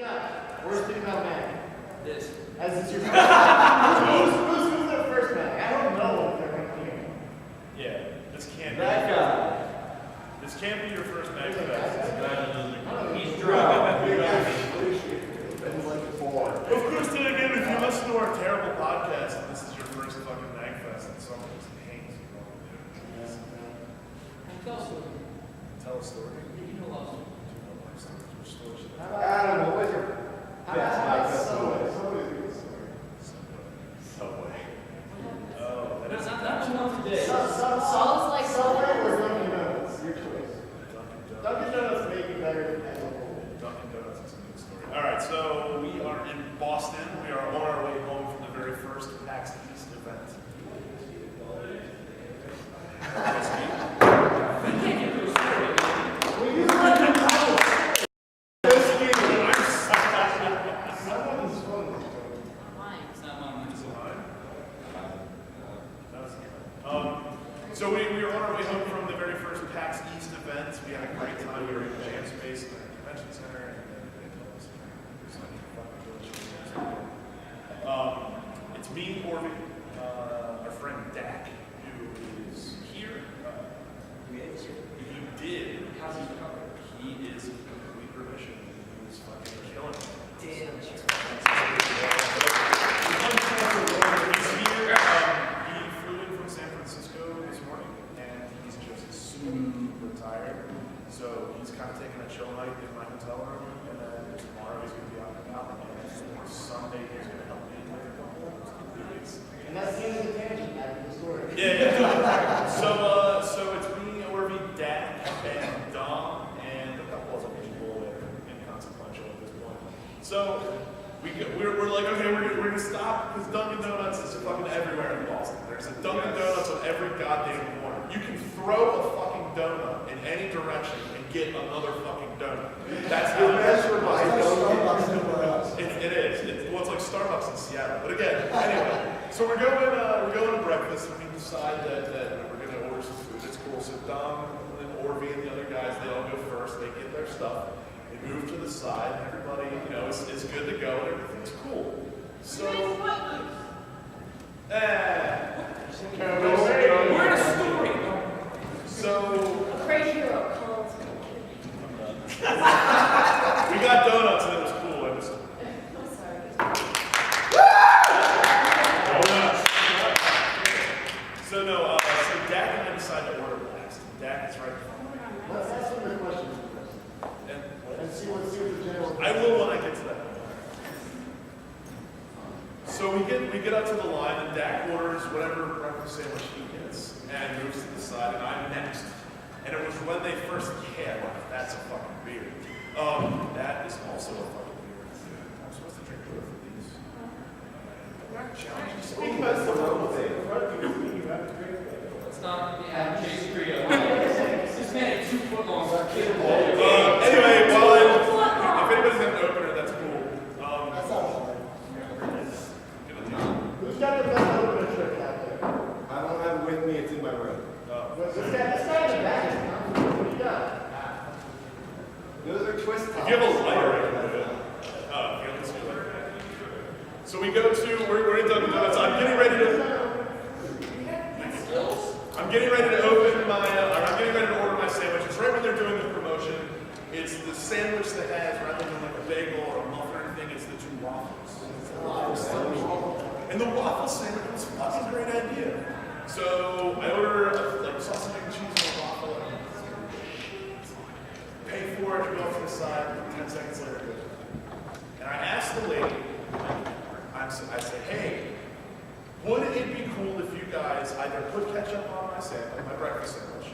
got? Worst thing about Mag? This. As it's your first who's the first Mag? I don't know if they're going to be here. Yeah, this can't That be. guy. This can't be your first MAGFest. He's drunk. Of course, then again, if you listen to our terrible podcast and this is your first fucking MAGFest, then someone just hates you. Tell a story. Tell a story. You know lots of Adam, what was your best MAGFest story? Subway. Oh, that is not too long today. Sounds like Subway or Dunkin' Donuts. Your choice. Dunkin' Donuts may be better than Dunkin' Donuts is a good story. All right, so we are in Boston. We are on our way home from the very first PAX East event. So we were on our way home from the very first PAX East event. We had a great time. We were in the Jam Space in the convention center. It's me, Orby, our friend Dak, who is here. He did. How's he covered? He is in complete remission. He was fucking killing it. Damn. He's here. He flew in from San Francisco this morning, and he's just super tired. So he's kind of taking a chill night in my hotel room, and then tomorrow he's going to be out and about, and Sunday he's going to help me with a couple of duties. And that's the end of the tangent back to the story. Yeah. So it's me, Orby, Dak, and Dom, and a couple other people that are inconsequential at this point. So we're like, okay, we're gonna stop because Dunkin' Donuts is fucking everywhere in Boston. There's a Dunkin' Donuts on every goddamn corner. You can throw a fucking donut in any direction and get another fucking donut. That's how it is. Well, it's like Starbucks in Seattle. But again, anyway, so we're going to breakfast, and we decide that we're gonna order some food. It's cool. So Dom and Orby and the other guys, they all go first. They get their stuff. They move to the side. Everybody, is good to go. And everything's cool. So. We're in a story. So. A crazy hero calls. We got donuts and it was cool. I'm sorry. So Dak and I decided to order last. Dak is right before. Let's ask them the questions and see what the general. I will when I get to that. So we get up to the line and Dak orders whatever breakfast sandwich he gets and moves to the side, and I'm next. And it was when they first that's a fucking beer. That is also a fucking beer. I'm supposed to drink both of these. I'm not challenging. Because the wrong thing. You have to drink it. It's not, Chase Trio. This man is 2 foot long. Anyway, if anybody's got an opener, that's cool. That's awesome. Who's got the best opener trick out there? I don't have it with me, it's in my room. This guy in the back. What do you got? Those are twist tops. If you have a lighter, I can do it. Here, let's do it. So we're in Dunkin' Donuts. I'm getting ready to order my sandwich. It's right when they're doing the promotion. It's the sandwich that has, rather than like a bagel or a muffin or anything, it's the 2 waffles. And the waffle sandwich was a fucking great idea. So I order sausage and cheese and a waffle. Pay for it, go off to the side, 10 seconds later. And I asked the lady, I said, hey, would it be cool if you guys either put ketchup on my breakfast sandwich,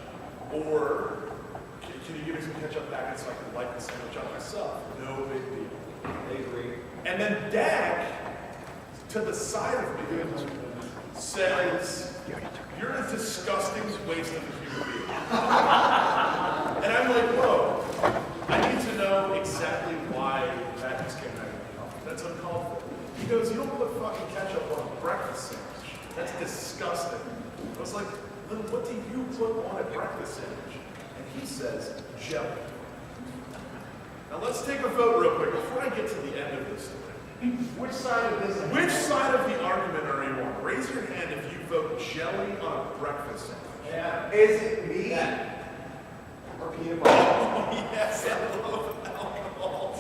or can you give me some ketchup packets so I can light the sandwich up myself? No big deal. They agree. And then Dak, to the side of me, says, you're a disgusting waste of a human being. And I'm like, whoa, I need to know exactly why that just came out of my mouth. That's uncalled for. He goes, you don't put fucking ketchup on a breakfast sandwich. That's disgusting. I was like, then what do you put on a breakfast sandwich? And he says, jelly. Now let's take a vote real quick. Before I I get to the end of this story. Which side of this? Which side of the argument are you on? Raise your hand if you vote jelly on a breakfast sandwich. Yeah. Is it meat or peanut butter? Oh, yes, I love alcohol.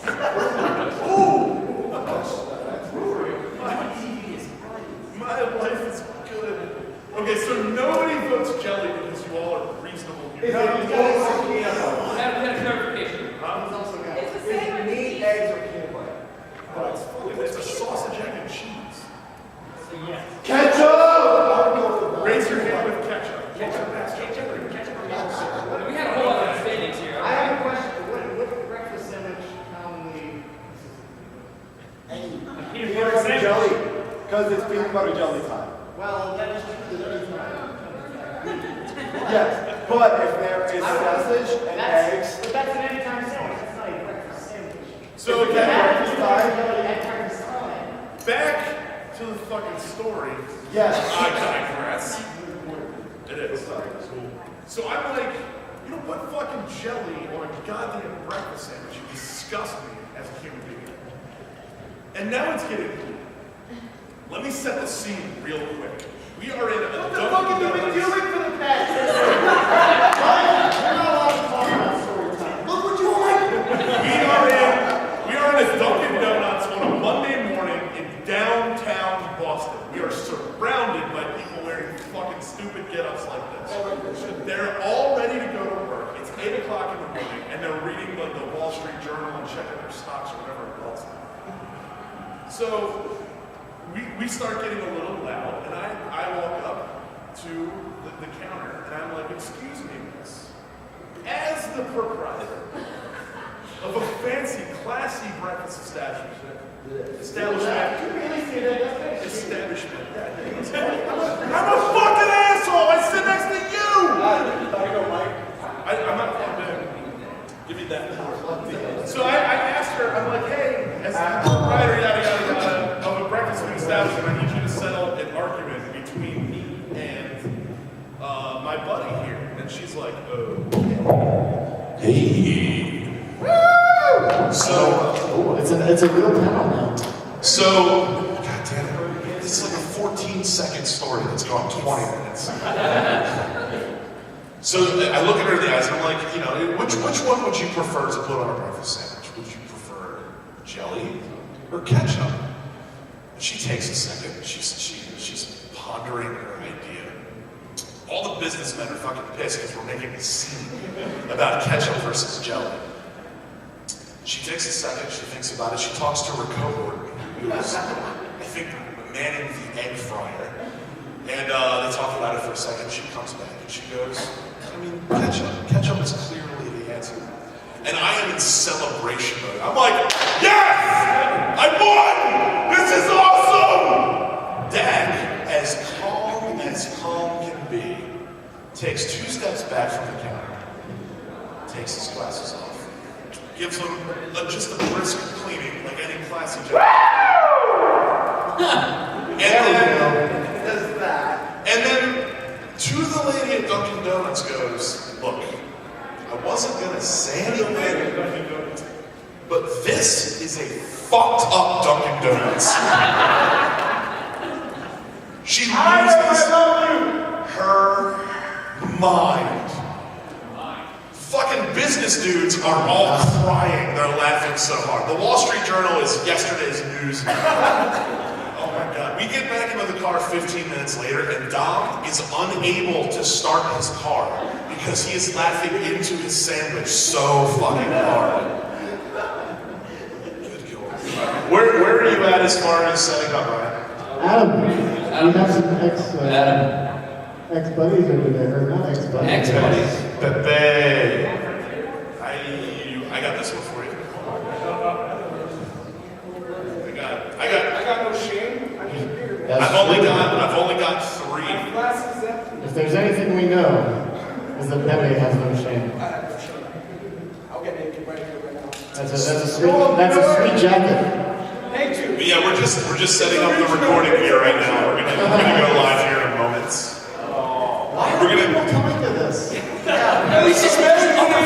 My life is good. Okay, so nobody votes jelly because you all are reasonable Is people. it meat or peanut butter? We have clarification. He's also got. It's the Is same it with meat, eggs, or peanut butter? Oh, it's funny. It's a sausage, egg, and cheese. Ketchup! I would go for that. Raise your hand with ketchup. We had a whole lot of standings here. I have a question. What breakfast sandwich commonly? Peanut butter jelly. Because it's peanut butter jelly time. Well, that is true. Yes, but if there is sausage and eggs, But that's an anytime sandwich. That's not a breakfast sandwich. So Is it again, breakfast time? At breakfast time. back to the fucking story. Yes. I digress. It is. So I'm like, you know what fucking jelly on a goddamn breakfast sandwich? You disgust me as a human being. And now it's getting cool. Let me set the scene real quick. We are in a What the fuck have you been doing for the past 10 minutes? You're not allowed to talk about story time. Look what you like! We are in a Dunkin' Donuts on a Monday morning in downtown Boston. We are surrounded by people wearing fucking stupid get-ups like this. They're all ready to go to work. It's 8 o'clock in the morning, and they're reading the Wall Street Journal and checking their stocks or whatever else. So we start getting a little loud, and I walk up to the counter, and I'm like, excuse me, miss. As the proprietor of a fancy, classy breakfast establishment. You really see that? Establishment. I'm a fucking asshole! I sit next to you! I'm not plugged in. Give me that. So I asked her, I'm like, hey, as the proprietor, yada, yada, yada, of a breakfast food establishment, I need you to settle an argument between me and my buddy here. And she's like, oh. Hey. So, It's a real panel now. so, God damn it. This is like a 14-second story that's gone 20 minutes. So I look at her in the eyes and I'm like, you know, which one would you prefer to put on a breakfast sandwich? Would you prefer jelly or ketchup? And she takes a second. She's pondering her idea. All the businessmen are fucking pissed because we're making a scene about ketchup versus jelly. She takes a second, she thinks about it, she talks to her cohort, who is, I think, manning the egg fryer. And they talk about it for a second, she comes back and she goes, I mean, ketchup is clearly the answer. And I am in celebration mode. I'm like, yes! I won! This is awesome! Dad, as calm can be, takes 2 steps back from the counter, takes his glasses off, gives him just a brisk cleaning like any classy gentleman. And then to the lady at Dunkin' Donuts goes, look, I wasn't gonna say anything, but this is a fucked up Dunkin' Donuts. She loses her mind. Fucking business dudes are all crying. They're laughing so hard. The Wall Street Journal is yesterday's news. Oh my God. We get back into the car 15 minutes later and Dom is unable to start his car because he is laughing into his sandwich so fucking hard. Good God. Where are you at as far as setting up, Ryan? Adam, we have some ex-buddies over there, or not ex-buddies. Ex-buddies. Pepe. I got this one for you. I got no shame. I've only got 3. If there's anything we know, is that Pepe has no shame. I'll get naked right here, right now. That's a sweet jacket. But yeah, we're just setting up the recording here right now. We're gonna go live here in moments. Why are people coming to this? We just mentioned on the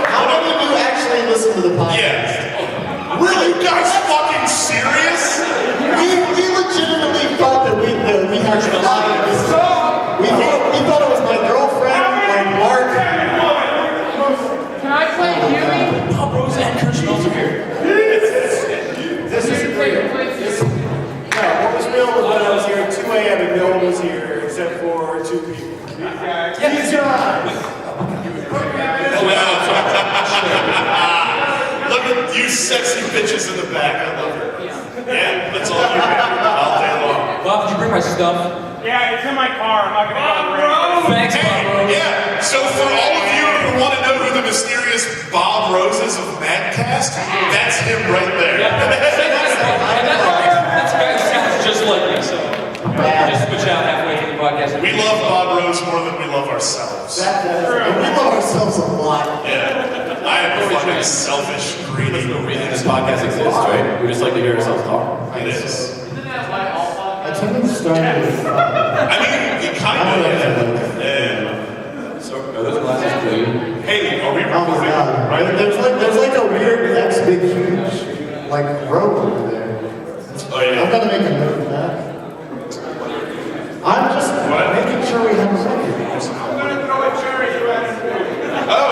How many of you actually listen to the podcast? Bob Rose and Kurt Schmelz are here. This is real. No, what was real was when I was here at 2 a.m. and no one was here except for 2 people. These guys! Look at you sexy bitches in the back. I love it. Yeah, that's all you have all day long. Bob, did you bring my stuff? Yeah, it's in my car. I'm not gonna go. Thanks, Bob Rose. Yeah, so for all of you who want to know who the mysterious Bob Rose is of MAGCast, that's him right there. That's guy sounds just like me, so just switch out halfway through the podcast. We love Bob Rose more than we love ourselves. And we love ourselves a lot. Yeah, I am a fucking selfish, greedy. There's no reason this podcast exists, right? We just like to hear ourselves talk. It is. Attendance started with I mean, it kind of is. Yeah. So, are those glasses clean? Hey, are we oh my recording? god. Right? There's like a weird next big huge like rope over there. Oh yeah. I'm gonna make a note of that. I'm just making sure we have a record. I'm gonna throw a cherry to it. Oh.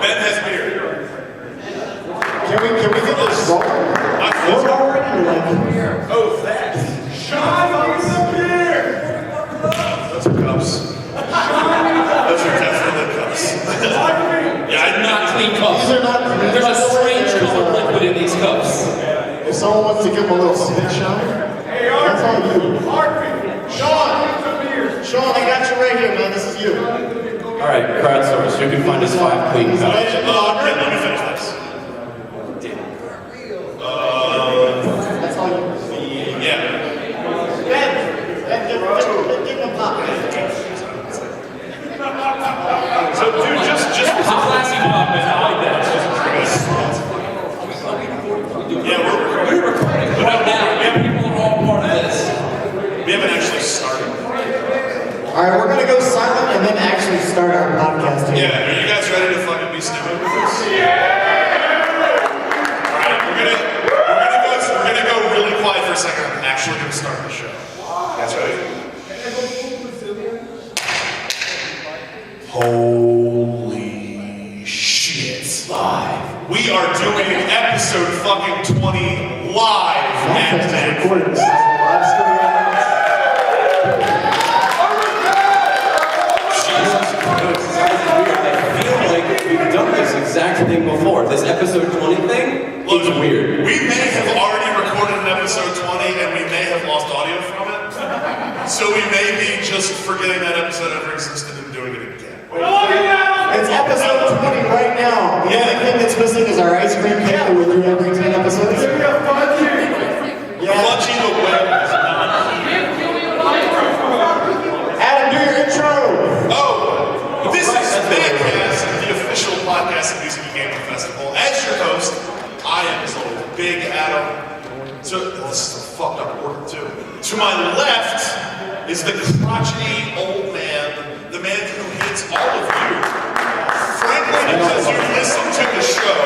Ben has beer. Can we get this rolling? We're already like Oh, that. Sean, give some beer. Those are cups. Those are definitely cups. Yeah, I Not clean cups. these are not clean. There's a strange colored liquid in these cups. If someone wants to give them a little spit shot, that's all you. Sean, I got you right here, man. This is you. All right, crowdsource. Who can find us 5 clean cups? let me finish this. That's all you. Yeah. Give him a pop. So, dude, just It's a classy pub, man. I like that. yeah, We're recording right now. People are all part of this. we haven't actually started. All right, we're gonna go silent and then actually start our podcast here. Yeah, are you guys ready to fucking be stupid with this? Yeah! Alright, we're gonna go really quiet for a second. I'm actually gonna start the show. That's ready? Holy shit. Live. We are doing episode fucking 20 live at MAGFest is MAGFest. recording. This is a live studio I feel like we've done this exact thing before. This episode 20 thing Look, is weird. we may have already recorded an episode 20 and we may have lost audio from it. So we may be just forgetting that episode ever existed and doing it again. It's episode 20 right now. The only thing that's missing is our ice cream cake that we do every 10 episodes. Yeah. Fudgy the web is not here. Adam, do your intro. Oh, this is MAGCast, the official podcast of Music and Gaming Festival. As your host, I am as always Big Adam. So this is a fucked up order too. To my left is the crotchety old man, the man who hits all of you. Frankly, because you listen to the show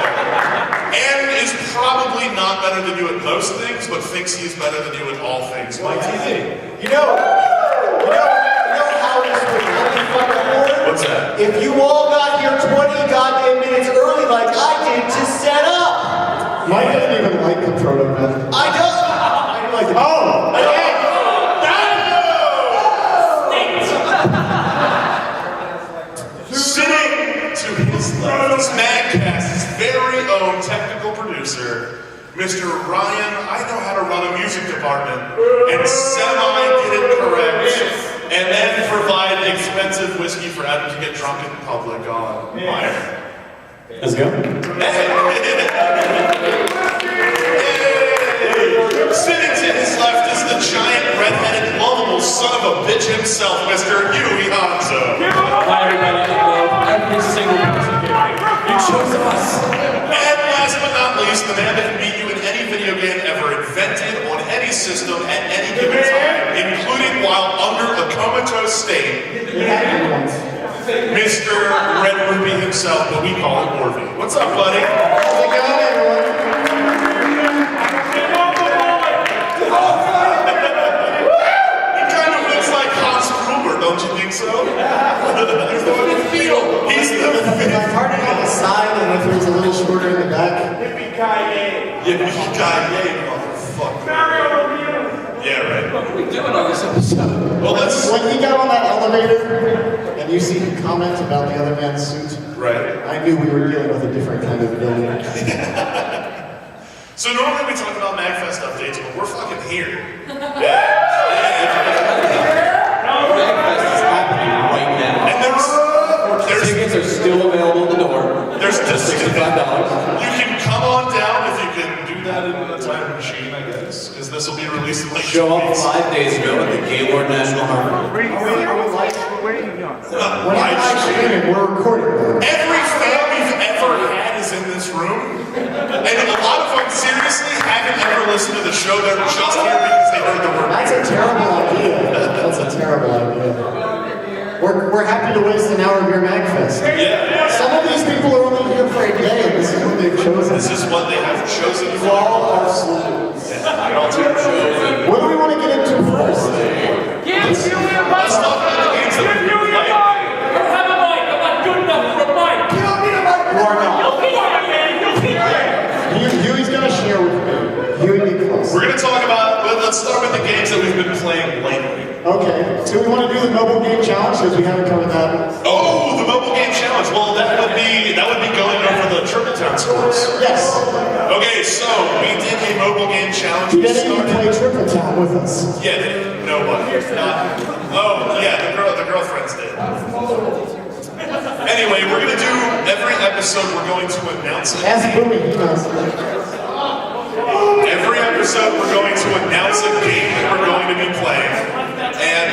and is probably not better than you at most things, but thinks he is better than you at all things. My TV. You know how this would really fucking work? What's that? If you all got here 20 goddamn minutes early like I did to set up. Mike doesn't even like the proto method. I don't. I do like it. Oh! Okay. Sitting to his left is MAGCast's very own technical producer, Mr. Ryan. I know how to run a music department and semi-get it correct, and then provide expensive whiskey for Adam to get drunk in public on Meyer. Let's go. Sitting to his left is the giant red-headed lovable son of a bitch himself, Mr. Yui Hanzo. Hi, everybody. I love every single person here. You chose us. And last but not least, the man that can beat you in any video game ever invented on any system at any given time, including while under a comatose state, Mr. Red Ruby himself, but we call him Orvie. What's up, buddy? How's it going, everyone? He kind of looks like Hans Gruber, don't you think so? field. He's the If I parted on the side and if it was a little shorter in the back. Yippee-ki-yay. yippee-ki-yay, motherfucker. Mario Lemieux. Yeah, right. What are we doing on this episode? Well, let's. When he got on that elevator and you see him comment about the other man's suit, Right. I knew we were dealing with a different kind of villain. So normally we talk about MAGFest updates, but we're fucking here. MAGFest is happening right now. And there's Tickets are still available at the door. there's $65. You can come on down if you can do that in a time machine, I guess, because this will be released in like Show 2 up weeks. 5 days ago at the Gaylord National Harbor. We're not live Live stream. streaming, we're recording. Every fan we've ever had is in this room, and a lot of them seriously haven't ever listened to the show. They're just here because they heard the word. That's a terrible idea. That's a terrible idea. We're happy to waste an hour of your MAGFest. Yeah, Some of these people are only here for a day, and this is what they've chosen. this is what they have chosen You for. all are sleuths. I'll take chosen. What do we want to get into first? Let's talk about the games that we've been playing. I don't have a mic. I'm not good enough for a mic. You don't need a microphone. Huey's gonna share with me. Huey, be close. We're gonna talk about. Let's start with the games that we've been playing lately. Okay, so we want to do the mobile game challenge because we haven't covered that. Oh, the mobile game challenge. Well, that would be going over the Triple Town scores. Yes. Okay, so we did a mobile game challenge. Did We any of you play started. Triple Town with us? Yeah, nobody. Oh, yeah, the girlfriends did. Anyway, we're gonna do every episode. We're going to announce it. Ask Boomie, he knows. Every episode, we're going to announce a game that we're going to be playing, and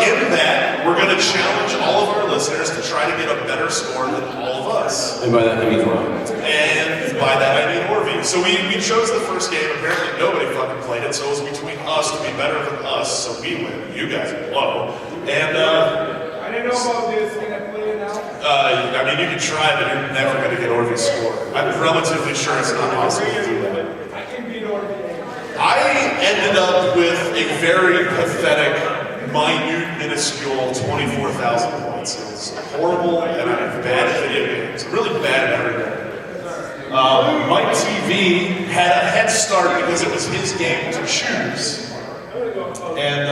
in that, we're going to challenge all of our listeners to try to get a better score than all of us. And by that, I mean Ron. And by that I mean Orvie. So we chose the first game. Apparently nobody fucking played it, so it was between us to be better than us, so we win. You guys blow. And I didn't know about this. Can I play it now? I mean, you can try, but you're never going to get Orvie's score. I'm relatively sure it's not possible to do that. I can beat Orby. I ended up with a very pathetic, minute, minuscule 24,000 points. It was horrible, and I'm bad at video games. I'm really bad at everything. Mike TV had a head start because it was his game to choose. And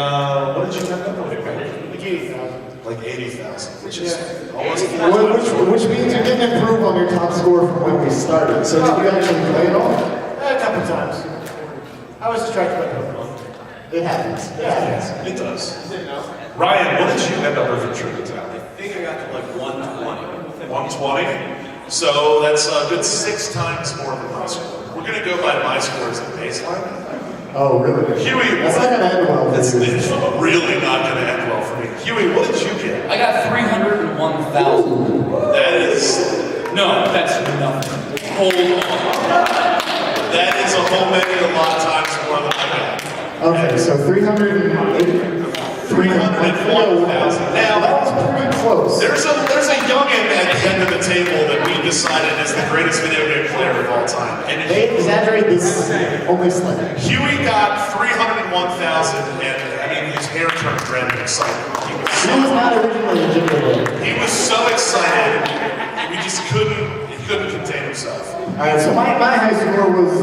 what did you end up with? Like 80,000. Like 80,000, which is almost 4. Which means you didn't improve on your top score from when we started. So did you actually play it all? A couple times. I was distracted by Pokemon. It happens. It happens. It does. Ryan, what did you end up with in Triple Town? I think I got to like 120. 120. So that's a good 6 times more than my score. We're gonna go by my score as a baseline. Oh, really? Huey, That's not gonna end well. It's really not gonna end well for me. Huey, what did you get? I got 301,000. That is That's nothing. Hold on. that is a whole a lot of times more than I got. Okay, so 380. 301,000. Now that was pretty close. There's a youngin at the end of the table that we decided is the greatest video game player of all time. And They exaggerate this only slightly. Huey got 301,000, and I mean his hair turned red in excitement. He was not originally a ginger. He was so excited, we just he couldn't contain himself. Alright, so my high score was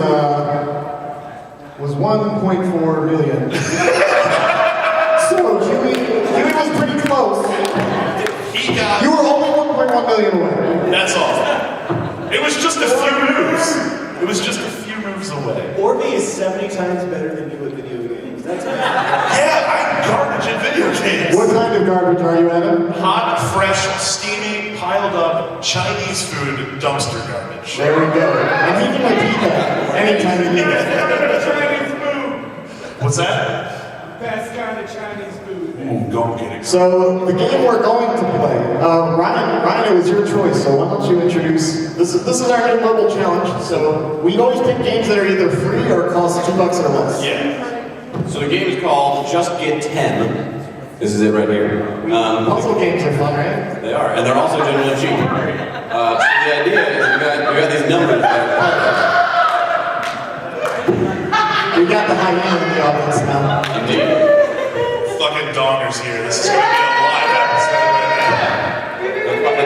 1.4 million. So Huey was pretty close. He got. You were only 1.1 million away. That's all. It was just a few moves. It was just a few moves away. Orby is 70 times better than you at video games. That's bad. Yeah, I'm garbage at video games. What kind of garbage are you, Adam? Hot, fresh, steamy, piled up Chinese food dumpster garbage. There we go. And he can repeat that anytime he needs it. Chinese food. What's that? Best kind of Chinese food. Ooh, don't get it. So the game we're going to play, Ryan, it was your choice. So why don't you introduce? This is our new mobile challenge. So we always pick games that are either free or cost $2 or less. Yeah. So the game is called Just Get 10. This is it right here. Puzzle games are fun, right? They are, and they're also generally cheap. So the idea is we got these numbers that We got the high end in the audience now. indeed. Fucking dongers here. This is gonna be a live episode right now. The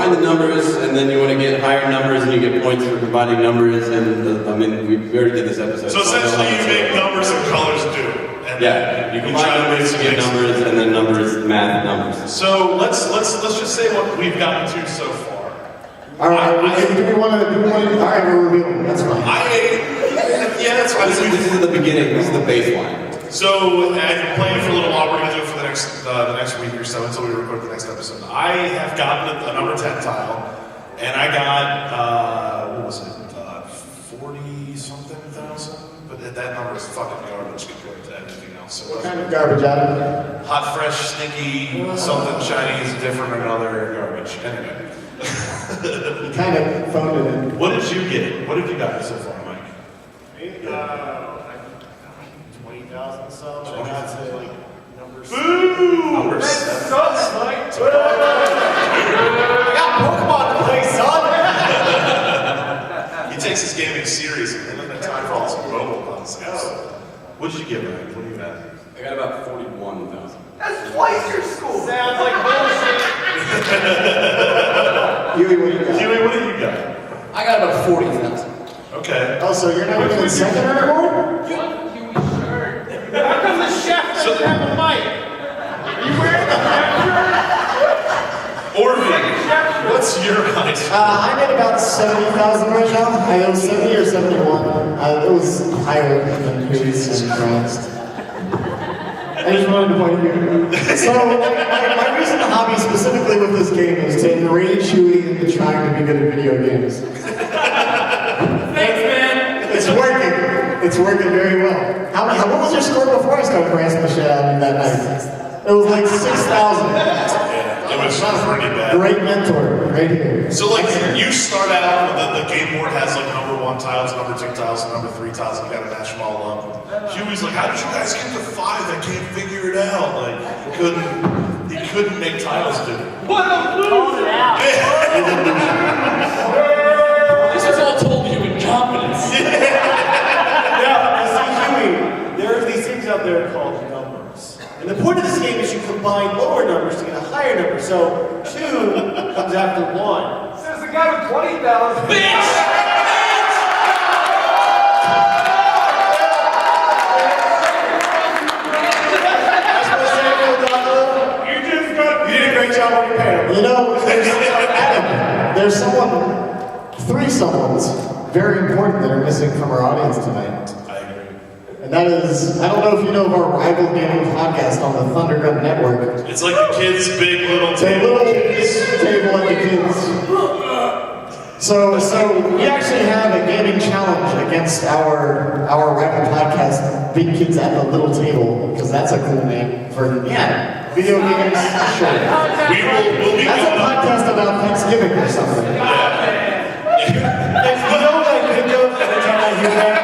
combine the numbers, and then you want to get higher numbers, and you get points for combining numbers. And I mean, we already did this episode. So essentially, you make numbers and colors do. And yeah, you combine try to numbers to get numbers, and then numbers, math, numbers. So let's just say what we've gotten to so far. All right, do we want to, all right, we're revealing, that's fine. Yeah, that's fine. This is the beginning, this is the baseline. So, I've been playing for a little while. We're going to do it for the next week or so until we record the next episode. I have gotten a number 10 tile, and I got, what was it, 40-something thousand? But that number is fucking garbage compared to everything else. So What kind of garbage, Adam? hot, fresh, stinky, something Chinese, different, or another garbage. Anyway. You kind of phoned it in. What did you get? What have you gotten so far, Mike? 20,000 subs. I got to like numbers. Boo! Number That 7. sucks, Mike. I got Pokemon to play, son. He takes his gaming seriously. And then the time for all this mobile nonsense. What did you get, Mike? What do you got? I got about 41,000. That's twice your school. Sounds like bullshit. Huey, what do you got? Huey, what do you got? I got about 40,000. Okay. Oh, so you're not even in second anymore? How come the chef doesn't have a mic? Are you wearing the chef shirt? Orvie, what's your height? I'm at about 70,000 right now. I was 70 or 71. It was higher than Huey's and Christ. I just wanted to point you. So, my recent hobby specifically with this game is to enrage Huey into trying to be good at video games. Thanks, man. It's working. It's working very well. What was your score before I started harassing the shit out of you that night? It was like 6,000. Yeah, it was pretty bad. Great mentor, right here. So, like, you start out, the game board has, like, number 1 tiles, number 2 tiles, number 3 tiles, you gotta match them all up. Huey's like, how did you guys get to 5? I can't figure it out. Like, he couldn't make tiles do it. What a loser. This is all told you in confidence. Now, see, Huey, there are these things out there called numbers. And the point of this game is you combine lower numbers to get a higher number. So 2 comes after 1. Says the guy with 20,000. Bitch! You just got You did a great job on your panel. You know, Adam, there's three someones very important that are missing from our audience tonight. I agree. And that is, I don't know if you know of our rival gaming podcast on the Thundergun Network. It's like the kids' big little It's a table. little table at the kids. So we actually have a gaming challenge against our rival podcast, Big Kids at the Little Table, because that's a cool name for video games. Sure. We'll be That's a going up. podcast about Thanksgiving or something. If you know what I think of every time I hear that,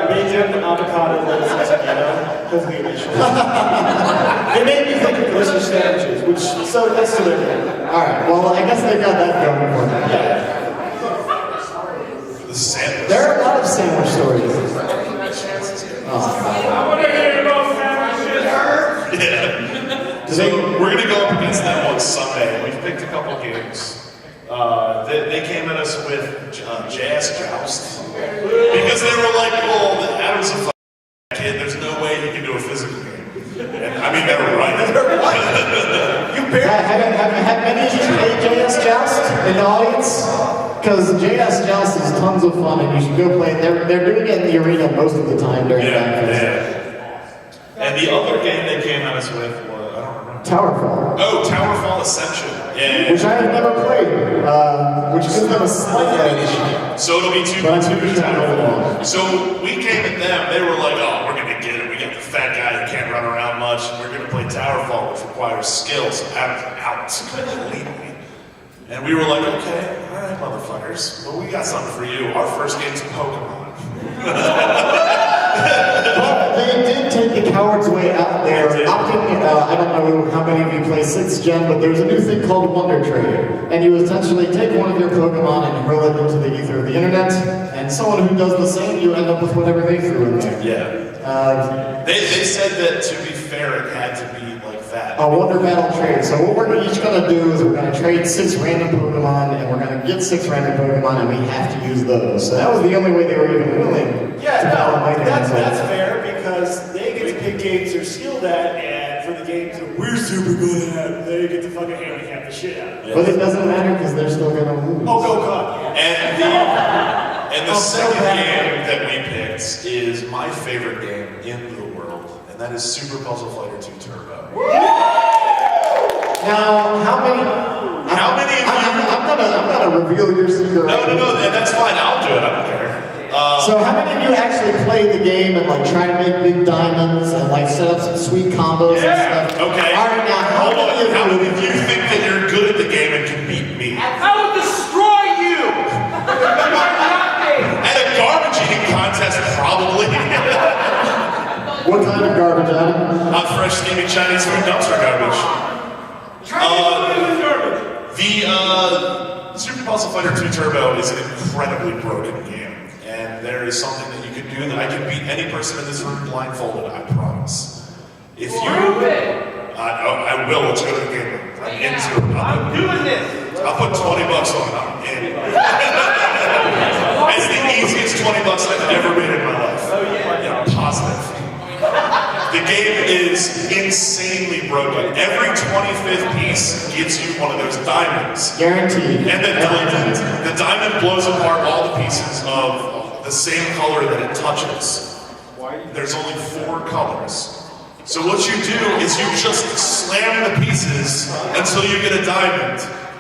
bacon, avocado, lettuce, and tomato, because the initials. They made me think of delicious sandwiches, which, so that's to their game. Alright, well, I guess they got that going for them. The sandwich. There are a lot of sandwich stories. I want to hear about sandwiches. So we're gonna go up against them on Sunday. We've picked a couple games. They came at us with Jazz Joust because they were like, "Well, Adam's a kid. There's no way he can do a physical game." And I mean, they were right. Have any of you played JS Joust in the audience? Because JS Joust is tons of fun and you should go play it. They're doing it in the arena most of the time during MAGFest. Yeah. And the other game they came at us with was, I don't remember. Towerfall. Oh, Towerfall Ascension. Yeah. Which I have never played, which gives them a slight edge. So it'll be 2 But I'm 2 super excited for Towerfall. So we came at them, they were like, oh, we're gonna get it. We got the fat guy who can't run around much, and we're gonna play Towerfall, which requires skill, so Adam's out completely. And we were like, okay, alright, motherfuckers. Well, we got something for you. Our first game's Pokemon. But they did take the coward's way out there, opting, I don't know how many of you play 6th Gen, but there's a new thing called Wonder Trade. And you essentially take one of your Pokemon and hurl it into the ether of the internet, and someone who does the same, you end up with whatever they threw in there. Yeah. They said that, to be fair, it had to be like that. a Wonder Battle trade. So what we're each gonna do is we're gonna trade 6 random Pokemon, and we're gonna get 6 random Pokemon, and we have to use those. So that was the only way they were even willing Yeah, to battle Mike and that's Hansel. fair because they get to pick games they're skilled at, and for the games that we're super good at, they get to fucking handicap the shit out of it. But it doesn't matter because they're still gonna lose. Oh, go God, yeah. And the Oh, so second bad. game that we picked is my favorite game in the world, and that is Super Puzzle Fighter 2 Turbo. Now, how many? How many of you? I'm gonna reveal your secret. No, that's fine. I'll do it. I don't care. So how many of you actually played the game and like try to make big diamonds and like set up some sweet combos and stuff? Okay. All right, now how Hold on. many How of many you? of you think that you're good at the game and can beat me? I will destroy you! You are nothing! At a garbage eating contest, probably. What kind of garbage, Adam? Not fresh, steamy Chinese food dumpster garbage. The Super Puzzle Fighter 2 Turbo is an incredibly broken game, and there is something that you can do that I can beat any person in this room blindfolded, I promise. If you... Prove it! I will. Let's go to the game room. I'm into it. I'm doing this! I'll put $20 on it. I'm in. It's the easiest $20 I've ever made in my life. Oh, yeah? Yeah, positive. The game is insanely broken. Every 25th piece gives you one of those diamonds. Guaranteed. And the diamond blows apart all the pieces of the same color that it touches. There's only 4 colors. So what you do is you just slam the pieces until you get a diamond.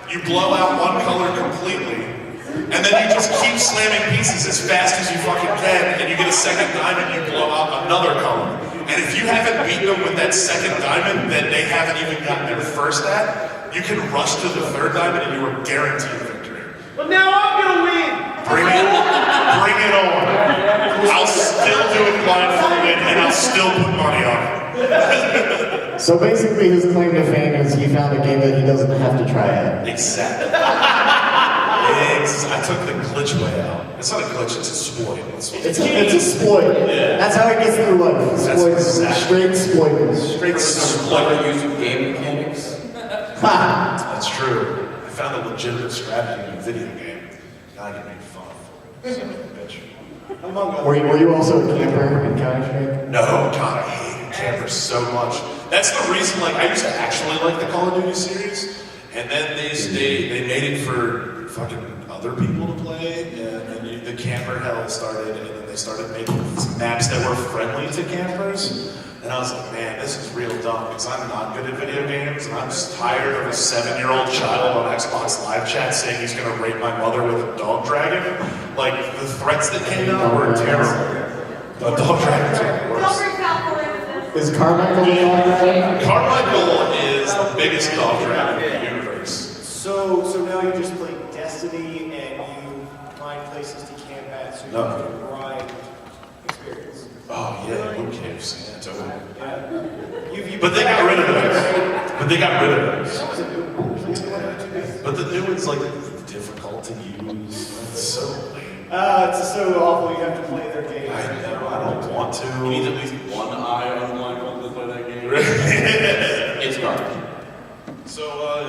You blow out one color completely, and then you just keep slamming pieces as fast as you fucking can, and you get a second diamond, you blow out another color. And if you haven't beaten them with that second diamond that they haven't even gotten their first at, you can rush to the 3rd diamond and you are guaranteed victory. Well, now I'm gonna win! Bring it on. I'll still do it blindfolded, and I'll still put money on it. So basically his claim to fame is he found a game that he doesn't have to try out. Exactly. I took the glitch way out. It's not a glitch, it's a exploit. It's a exploit. Yeah. That's how he gets through life. Exploit. exactly- Straight exploit. Straight Clever use of game mechanics. Ha! That's true. I found a legitimate strategy in a video game. Now I can make fun of it. Son of a bitch. Were you also a camper in Counter-Strike? No, God, I hated campers so much. That's the reason, like, I used to actually like the Call of Duty series, and then they made it for fucking other people to play, and then the camper hell started, and then they started making these maps that were friendly to campers, and I was like, man, this is real dumb, because I'm not good at video games, and I'm just tired of a 7-year-old child on Xbox Live Chat saying he's gonna rape my mother with a dog dragon. Like, the threats that came out were terrible. The dog dragons are the Don't worst. bring Falcon into this. Is Carmichael the only guy? Carmichael is the biggest dog dragon in the universe. So now you just play Destiny and you find places to camp at so you No. can ride experience. Oh yeah, wood caves. Yeah, totally. You But they got rid of those. But the new one's like difficult to use. It's so lame. It's so awful you have to play their game. I know, I don't want to. You need at least one eye on blindfold to play that game. It's garbage. So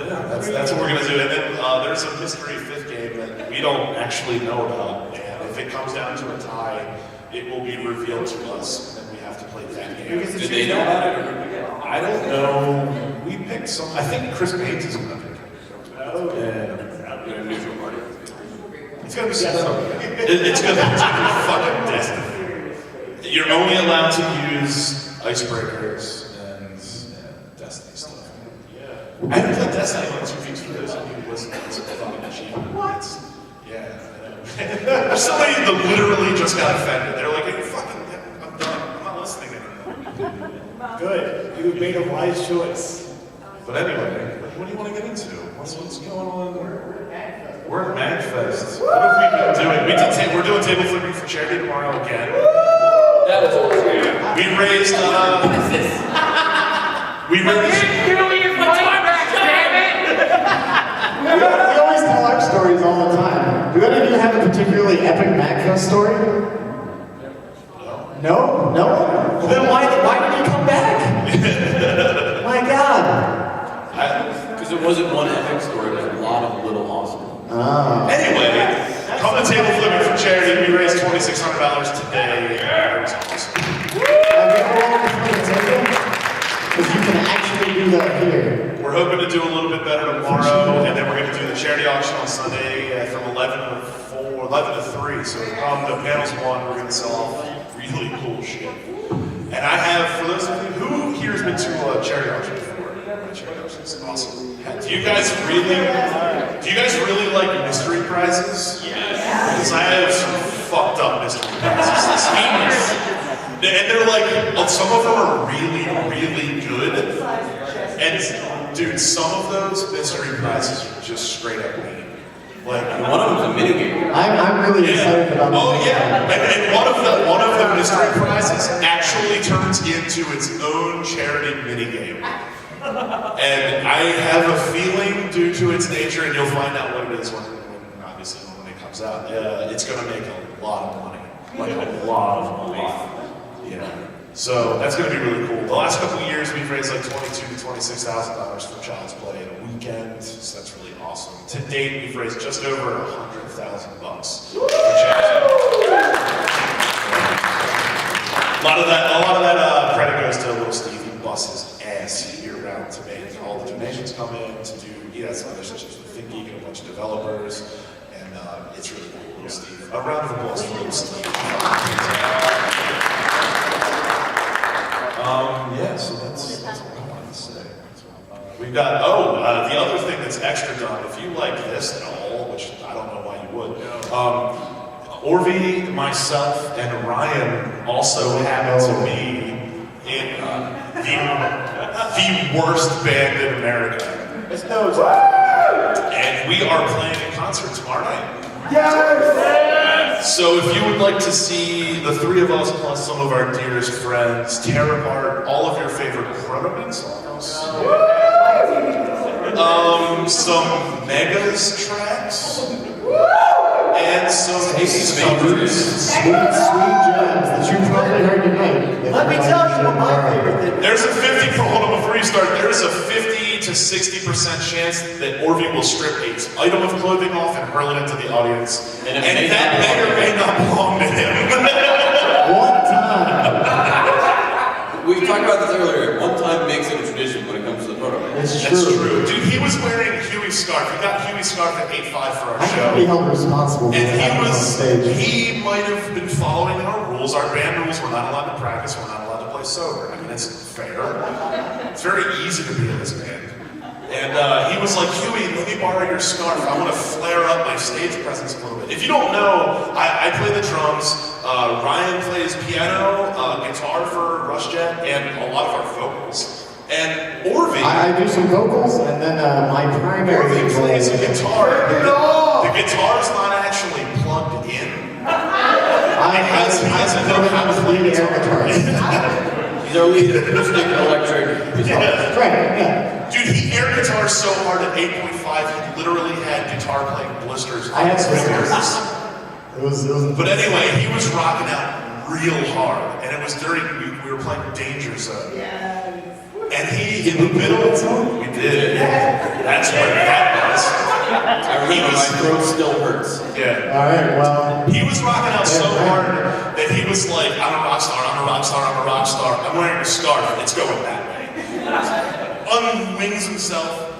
yeah, that's what we're gonna do. And then there's a mystery 5th game that we don't actually know about. And if it comes down to a tie, it will be revealed to us, and then we have to play that game. Did they know about it or did we get it? I don't know. We picked some. I think Chris Bates is gonna pick it. Oh, Yeah. In a neutral party. It's gonna be it's gonna be fucking Destiny. You're only allowed to use icebreakers and Destiny stuff. Yeah. I haven't played Destiny in 2 weeks for those of you who listen to this fucking achievement. What? Yeah, I know. There's somebody that literally just got offended. They're like, hey, fucking, I'm done. I'm not listening anymore. good. You made a wise choice. But anyway, what do you want to get into? What's going on? We're at MAGFest. What have we been doing? We're doing table flipping for charity tomorrow again. That was awesome. We raised, Give me his money back, damn it! We always tell our stories all the time. Do any of you have a particularly epic MAGFest story? No? No? Then why did you come back? My God. Because it wasn't one epic story, it was a lot of little awesome. Anyway, come to table flipping for charity. We raised $2,600 today. It was awesome. Have you ever walked in front of the table? Because you can actually do that here. We're hoping to do a little bit better tomorrow, and then we're going to do the charity auction on Sunday from 11 to 3. So come to panels 1, we're going to sell off really cool shit. And I have, for those of you, who here has been to a charity auction before? Charity auction is awesome. Do you guys really like mystery prizes? Yes. Because I have some fucked up mystery prizes this year. And they're like, some of them are really, really good. And dude, some of those mystery prizes are just straight up mean. Like One of them's a minigame. I'm really excited about this. Oh yeah, and one of the mystery prizes actually turns into its own charity minigame. And I have a feeling, due to its nature, and you'll find out what it is when it comes out. It's going to make a lot of money, like a lot of money. Yeah. So that's going to be really cool. The last couple of years, we've raised like $22,000 to $26,000 for Child's Play in a weekend. So that's really awesome. To date, we've raised just over $100,000 for Child's Play. A lot of that credit goes to little Steve. He busts his ass year round to make all the donations come in to do. He has relationships with ThinkGeek and a bunch of developers, and it's really cool. Little Steve. A round of applause for little Steve. Yeah, so that's what I wanted to say. We've got, the other thing that's extra done, if you like this at all, which I don't know why you would, Orvie, myself, and Ryan also happen to be in the worst band in America. It's no joke. And we are playing a concert tomorrow night. Yes! So if you would like to see the three of us plus some of our dearest friends tear apart all of your favorite Proto songs, some Megas tracks, and some Sweet gems that you probably heard tonight. Let me tell you what my favorite thing is. There's a 50, hold on before you start, there's a 50 to 60% chance that Orvie will strip a item of clothing off and hurl it into the audience. And that may or may not belong to him. One time. We talked about this earlier. One time makes it a tradition when it comes to the proto. It's That's true. true. Dude, he was wearing Huey's scarf. He got Huey's scarf at 8-5 for our I can't be show. held responsible for And what happens on stage. he might have been following our rules. Our band rules, we're not allowed to practice, we're not allowed to play sober. I mean, it's fair. It's very easy to be in this band. And he was like, Huey, let me borrow your scarf. I want to flare up my stage presence a little bit. If you don't know, I play the drums. Ryan plays piano, guitar for Rush Jet, and a lot of our vocals. And Orvie, I do some vocals, and then my primary Orvie plays a guitar. The guitar's not actually plugged in. I have a lead air guitarist. He's our lead acoustic electric guitarist. Right, yeah. Dude, he air guitars so hard at 8.5, he literally had guitar playing blisters I on had his fingers. It was But anyway, he was rocking out real hard, and it was during, we were playing Danger Zone. And he, in the middle, we did, yeah. That's what that was. I remember my throat still hurts. Yeah. Alright, well. He was rocking out so hard that he was like, I'm a rock star, I'm a rock star, I'm a rock star. I'm wearing a scarf, it's going that way. Unwings himself,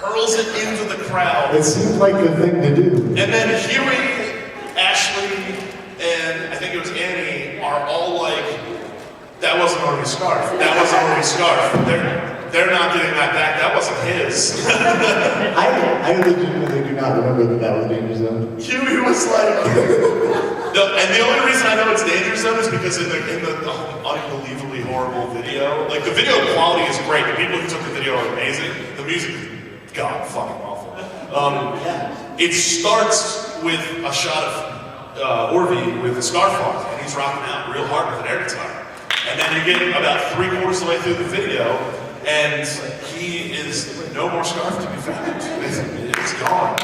hurls it into the crowd. It seemed like the thing to do. And then Huey, Ashley, and I think it was Annie are all like, that wasn't Orvie's scarf. That wasn't Orvie's scarf. They're not getting that back. That wasn't his. I legitimately do not remember that was Danger Zone. Huey was like, and the only reason I know it's Danger Zone is because in the unbelievably horrible video, like the video quality is great. The people who took the video are amazing. The music is god fucking awful. It starts with a shot of Orvie with a scarf on, and he's rocking out real hard with an air guitar. And then you get about 3/4 of the way through the video, and he is no more scarf to be found. It's gone.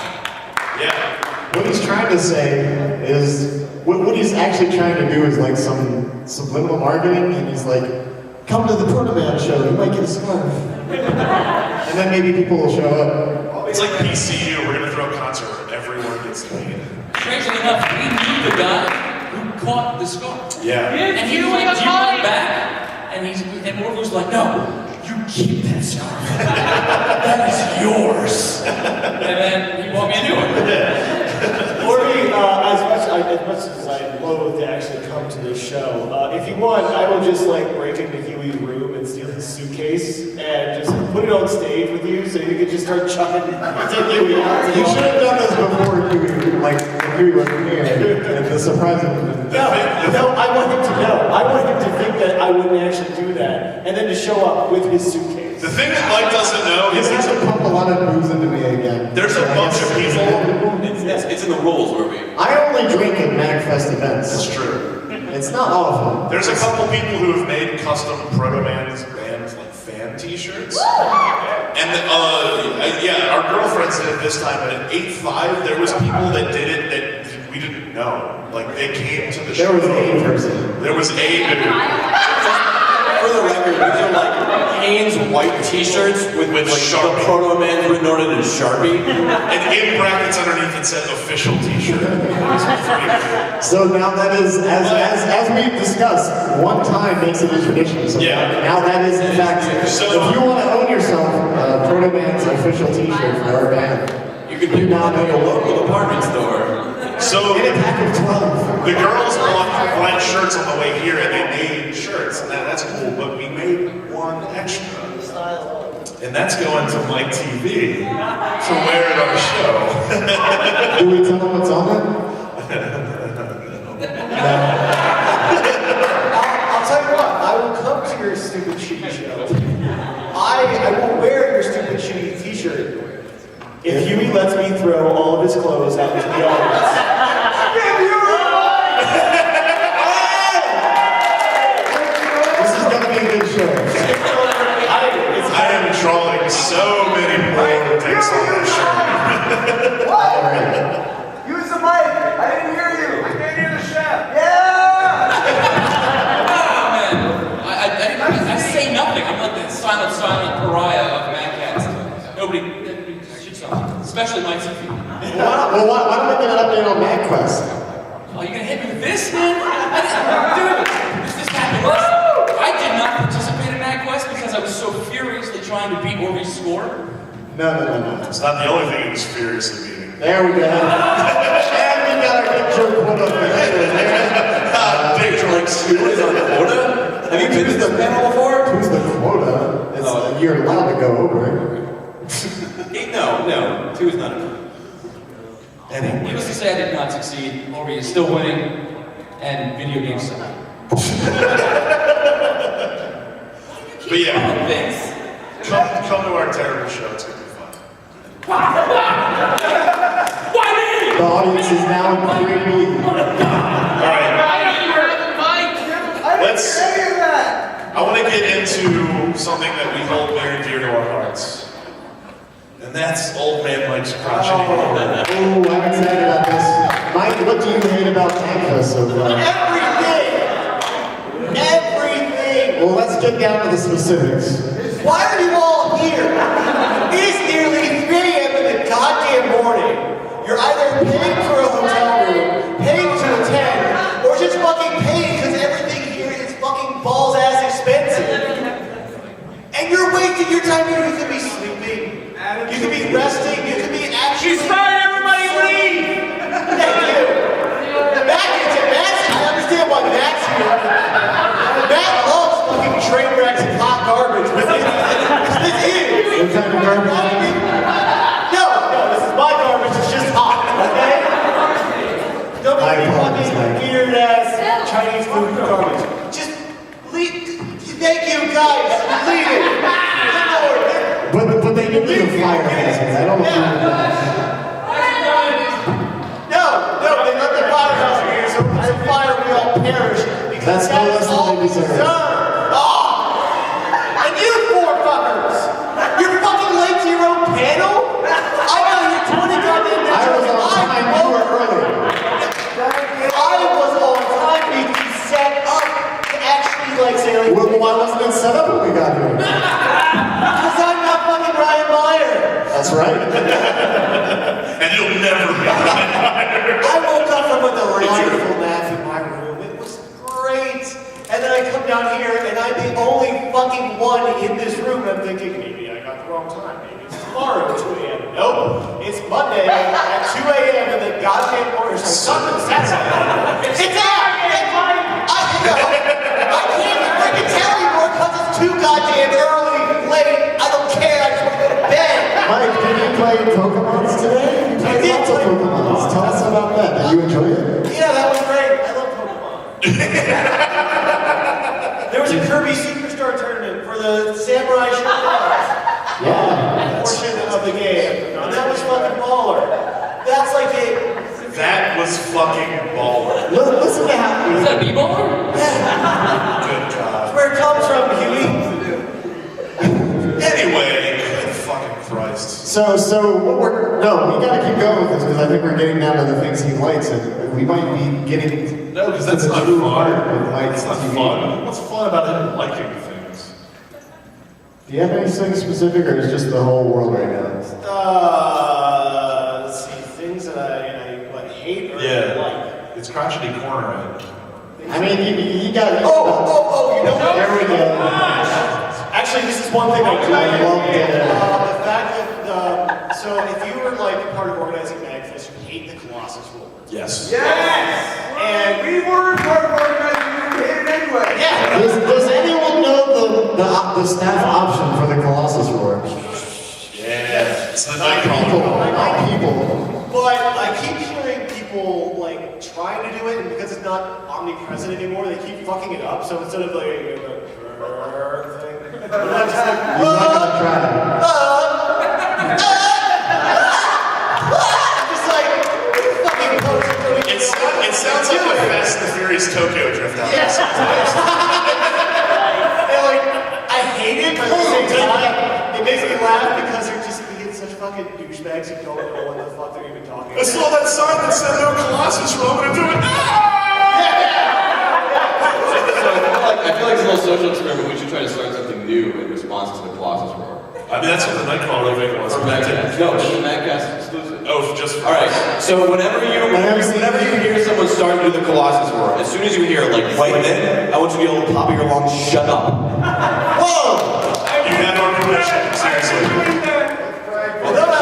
Yeah. What he's trying to say is, what he's actually trying to do is like some subliminal marketing, and he's like, come to the Proto Man show, you might get a scarf. And then maybe people will show up. It's like PCU. We're gonna throw a concert where everyone gets paid. Strangely enough, we knew the guy who caught the scar. Yeah. And he went back, and Morgan was like, no, you keep that scarf. That is yours. And then he bought me a new one. Morby, as much as I'd loathe to actually come to this show, if you want, I will just like break into Huey's room and steal his suitcase and just put it on stage with you so you can just start chucking Huey out. You should have done this before Huey, like, Huey was here, and the surprise of it. No, I want him to know. I want him to think that I wouldn't actually do that, and then to show up with his suitcase. The thing that Mike doesn't know You is have to pump a lot of booze into me again. there's a bunch of people. It's in the rules, Ruby. I only drink at MAGFest events. It's true. It's not all of them. There's a couple people who have made custom Proto-Man's bands like fan t-shirts. And yeah, our girlfriends did it this time, but at 8-5, there was people that did it that we didn't know. Like, they came to the show. There was a person. There was a dude. For the record, these are like Hanes white t-shirts with like Sharpie. the Proto-Man written on it in Sharpie. And in brackets underneath it said official t-shirt. It was pretty cool. So now that is, as we discussed, one time makes it a tradition. So Yeah. now that is in fact, So- if you want to own yourself Proto Man's official t-shirt for our band, You could do now at a local department store. So get a pack of 12. the girls bought blank shirts on the way here, and they made shirts, and that's cool. But we made one extra, and that's going to Mike TV to wear at our show. Do we tell them what's on it? I'll tell you what, I will come to your stupid shitty show. I will wear your stupid shitty t-shirt if Huey lets me throw all of his clothes out into the audience. This is going to be a good show. I am drawing so many more dicks on that shirt. All right. Use the mic. I didn't hear you. I can't hear the chef. Yeah. I say nothing. I'm like the silent pariah of MAGCast. Nobody shits on me, especially my TV. Well, why don't we get an update on MAGQuest? Oh, you're gonna hit me with this, man? Dude, this happened last time. I did not participate in MAGFest because I was so furiously trying to beat Orby's score. No. It's not the only thing he was furiously beating. There we go. And we got our good joke one up Dick Jordan. Who is on the quota? Have you been to the panel before? Who's the quota? It's, you're allowed to go over it. No. Two is not enough. Anyway. Needless to say, I did not succeed. Orby is still winning, and video games suck. But yeah, Vince. come to our terrible show. It's gonna be fun. Why me? The audience is now in 3B. All right. Let's. I want to get into something that we hold very dear to our hearts, and that's old man Mike's crotchety. Oh, I'm excited about this. Mike, what do you hate about MAGFest so far? Everything! Well, let's get down to the specifics. Why are you all here? It is nearly 3 a.m. in the goddamn morning. You're either paying for a hotel room, paying to attend, or just fucking paying because everything here is fucking balls-ass expensive. And you're wasting your time here. You could be sleeping, you could be resting, you could be actually... She's right, everybody leave! Thank you. Matt's, I understand why Matt's here. Matt loves fucking train wrecks and hot garbage, but this is. What kind of garbage? No, this is my garbage, it's just hot, okay? Don't I make me apologize, fucking Mike. weird ass Chinese food garbage. Just leave. Thank you, guys. Leave it. But they give me the fire hazard. I don't know. No, they let the fire hazard here, so if there's a fire, we all perish. Because That's no less than all they deserve. Oh! And you four fuckers! You're fucking late to your own panel? I got here 20 goddamn minutes. I was on time, you were early. I was on time to be set up to actually, like, say, like, Well, why wasn't it set up when we got here? because I'm not fucking Ryan That's right. And you'll never be hired. I woke up from a delightful nap in my room. It was great. And then I come down here and I'm the only fucking one in this room. And I'm thinking, maybe I got the wrong time. Maybe it's tomorrow at 2 a.m. Nope. It's Monday at 2 a.m. and the goddamn orders are Sunday, Saturday. It's out! I can't freaking tell anymore because it's too goddamn early, late. I don't care. I just want to go to bed. Mike, did you play Pokemons today? You played lots of Pokemons. Tell us about that. Did you enjoy it? Yeah, that was great. I love Pokemon. There was a Kirby Superstar tournament for the Samurai Yeah. portion of the game. And that was fucking baller. That's like a... That was fucking baller. Listen to how... Is that a b-baller? Good That's God. where it comes from, Huey. Anyway, good fucking Christ. So what we gotta keep going with this because I think we're getting down to the things he likes and we might be getting No, because that's to the not true fun. heart of That's not TV. fun. What's fun about him liking things? Do you have anything specific or is just the whole world right now? Let's see, things that I hate or like. It's crotchety corner. I mean, you got... You know what? There we go. Actually, this is one thing I do. I love it. The fact that, so if you were like part of organizing MAGFest, you hate the Colossus rule. Yes. And We were part of organizing, we were here anyway. yeah. Does anyone know the staff option for the Colossus Roar? Yeah. It's the night People. crawler. People. But I keep hearing people like trying to do it, and because it's not omnipresent anymore, they keep fucking it up. So instead of like a thing, I'm just like, You're not gonna try it. just like fucking post. It sounds like the Fast and the Furious Tokyo Drift out. Yes. And like, I hate it, but at the same time, it makes me laugh because they're just being such fucking douchebags who don't know what the fuck they're even talking I about. saw that sign that said no Colossus roll, and I'm doing I feel like it's a little social experiment. We should try to start something new in response to the Colossus roar. I mean, that's what the Nightcrawler thing was. Or MAGCast. No, it's a MAGCast exclusive. Oh, just for All right. So whenever you hear someone start to do the Colossus roar, as soon as you hear like right then, I want you to yell at the top of your lungs, "Shut up!" Whoa! You have our permission, seriously.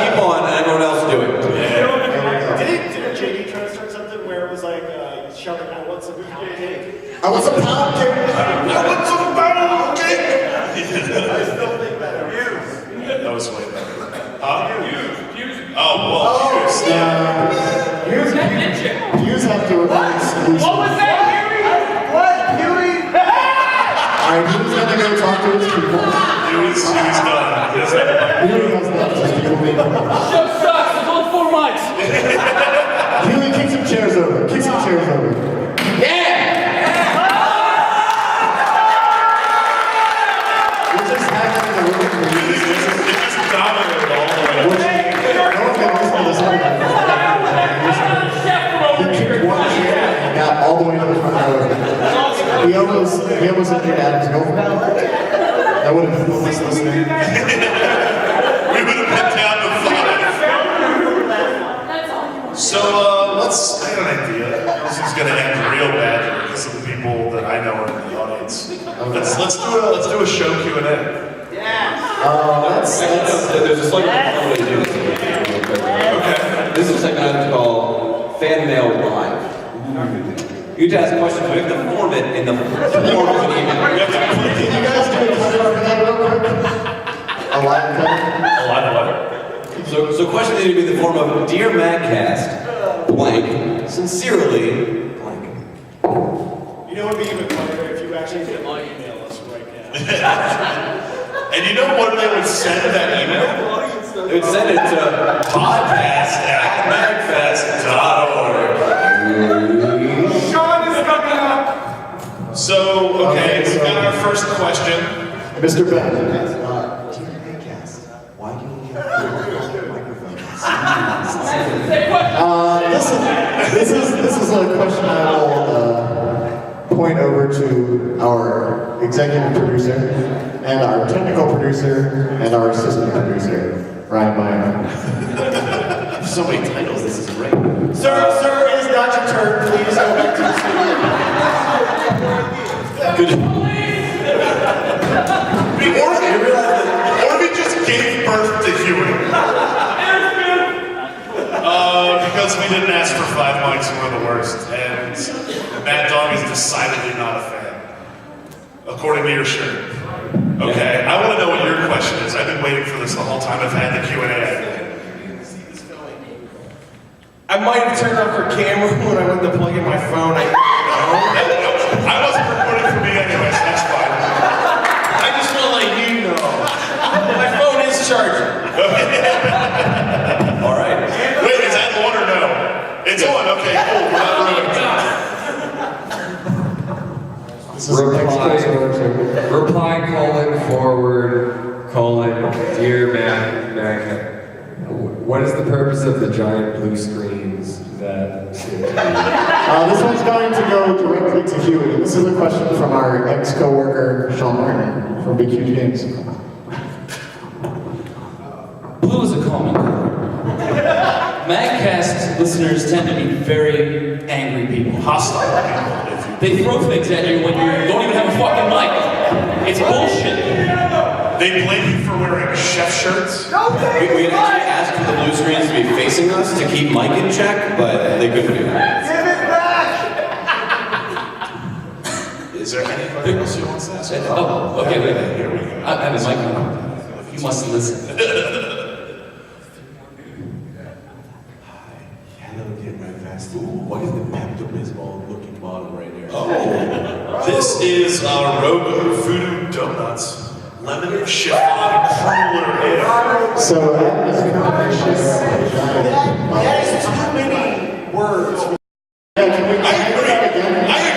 Keep on, and everyone else do it. Didn't JD try to start something where it was like shouting, I want some pound cake? I want some pound cake. I want some pound cake! I still think that. That was way better. Oh, well, Hughes. Views have to remain exclusive. What was that, Huey? What, Huey? Alright, Huey's gonna go talk to his people. Hughes done. He doesn't have a Huey has left his people being Show sucks. There's only 4 mics. Huey, kick some chairs over. Kick some chairs over. We're just hacking the room. It just dominated all the way. No one can listen to this anyway. He kicked one chair and got all the way to the front row. He almost injured Adam's girlfriend. That would have been the least listening. We would have been down to 5. So, let's, I have an idea. This is gonna end real bad because of the people that I know are in the audience. Let's do a show Q&A. That's There's a slightly different way to do this. Okay. This is a segment I like to call Fan Mail Live. You get to ask questions, we have to form it in the form of an email. Can you guys do a cover for that real quick? A live cover? A live letter. So questions need to be in the form of Dear MAGCast, blank, sincerely, blank. You know what would be even funnier if you actually did email us right now. And you know what they would send that email? They would send it to podcast@magfest.org. Sean is coming up. So, okay, we've got our first question. Mr. Ben. Why do you need microphones? This is a question I will point over to our executive producer and our technical producer and our assistant producer. Ryan Meyer. So many titles, this is great. Sir, it is not your turn. Please go back to the studio. Good. Or we just gave birth to Huey. Because we didn't ask for 5 mics and we're the worst. And Mad Dog is decidedly not a fan. According to your shirt. Okay, I want to know what your question is. I've been waiting for this the whole time I've had the Q&A. I might have turned off her camera when I went to plug in my phone. I wasn't recording for me anyways, that's fine. I just want to let you know. My phone is charging. All right. Wait, is that on or no? It's on, okay, cool. We're not running. This is the next person we're taking. Reply, forward, dear Mac. What is the purpose of the giant blue screens that This one's going to go directly to Huey. This is a question from our ex-coworker, Sean Martin, from Big Huge Games. Blue is a common color. MAGCast listeners tend to be very angry people. Hostile people. They throw things at you when you don't even have a fucking mic. It's bullshit. They blame you for wearing chef shirts. We had actually asked for the blue screens to be facing us to keep Mike in check, but they couldn't do that. Give it back! Is there anybody else who wants to ask? Oh, okay, wait. Here we go. I have a mic on. You must listen. Hello, dear MAGFest. What is the Pepto-Bismol looking bottle right here? Oh, this is Rogue Voodoo Donuts. Lemon chiffon cruller. So that is a combination of That is too many words. I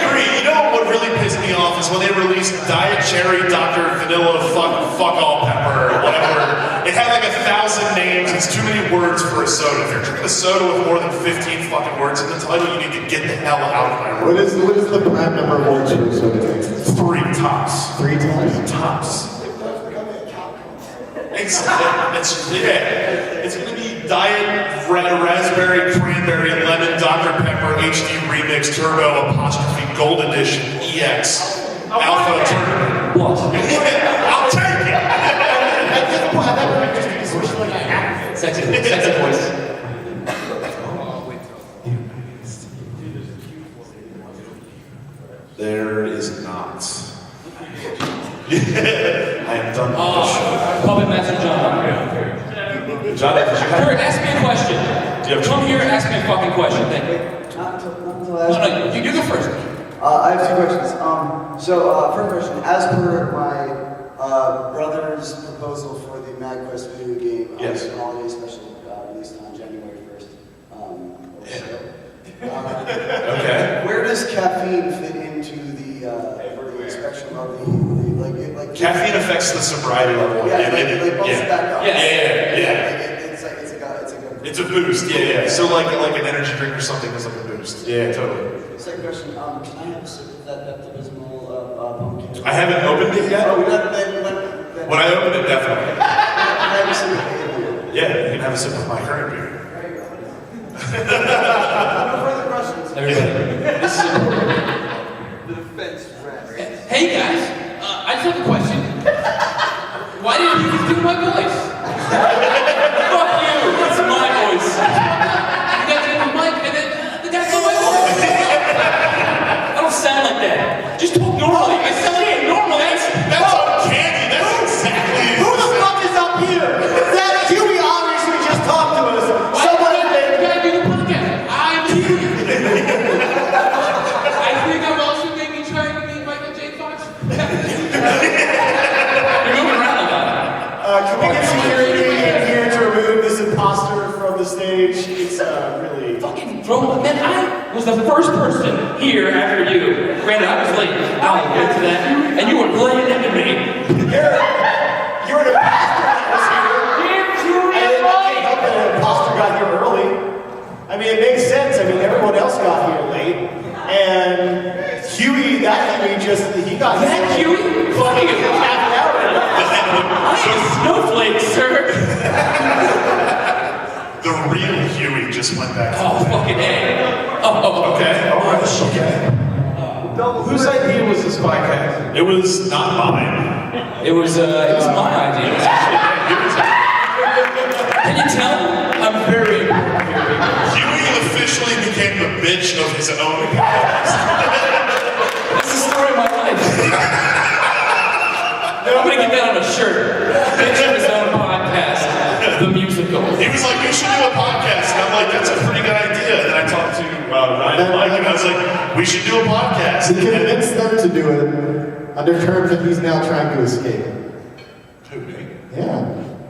agree. You know what really pissed me off is when they released Diet Cherry Dr. Vanilla fuck all pepper or whatever. It had like 1,000 names. It's too many words for a soda. If you're drinking a soda with more than 15 fucking words in the title, you need to get the hell out of my room. What is the prime number of words for soda? 3 tops. 3 times? Tops. It's gonna be Diet Raspberry Cranberry Lemon Dr. Pepper HD Remix Turbo Apostrophe Gold Edition EX Alpha Turbo. What? I'll take it. Sexy voice. There is not. I am done with the show. Puppet Master John. John, did you have? Kurt, ask me a question. Come here and ask me a fucking question. Thank you. Not until No, you go first. I have 2 questions. First question, as per my brother's proposal for the MAGFest video game, Yes. holiday special released on January 1st. Okay. Where does caffeine fit into the spectrum of the Caffeine affects the sobriety level. Yeah, like bumps it back up. Yeah. It's It's a a boost. Yeah. So like an energy drink or something is like a boost. Yeah, totally. Second question, can I have a sip of that Pepto-Bismol pumpkin? I haven't opened it yet. When I open it, definitely. Can I have a sip of it? Yeah, you can have a sip of my current beer. No further questions. Everybody, this is important. The defense rests. Hey guys, I just have a question. Why didn't you just do my voice? Fuck you, it's my voice. You guys did the mic and then the guy did my voice. I don't sound like that. Just talk normally. I sound like normally. That's uncanny. That's exactly. Who the fuck is up here? That Huey obviously just talked to us. Someone in there. You gotta do the podcast. I'm here. I think I'm also maybe trying to be Michael J. Fox. You're moving around a lot. Can we get security in here to remove this imposter from the stage? It's really. Fucking throw man, I was the first person here after you. Granted, I was late. I'll get to that. And you were laying into me. You're an imposter that was here. And I can't help that an imposter got here early. I mean, it makes sense. I mean, everyone else got here late. And Huey, he got here. That Huey? Fucking half an hour ago. I am a snowflake, sir. just went back to Oh, the band. fucking A. Oh, Okay, all right, okay. Whose idea was this podcast? It was not mine. It was my idea. Can you tell? I'm very important here. Huey officially became the bitch of his own podcast. That's the story of my life. I'm gonna get that on a shirt. Bitch of his own podcast, the musical. He was like, "You should do a podcast," and I'm like, "That's a pretty good idea." And then I talked to Ryan and Mike, and I was like, "We should do a podcast." He convinced them to do it under terms that he's now trying to escape. Who, me? Yeah.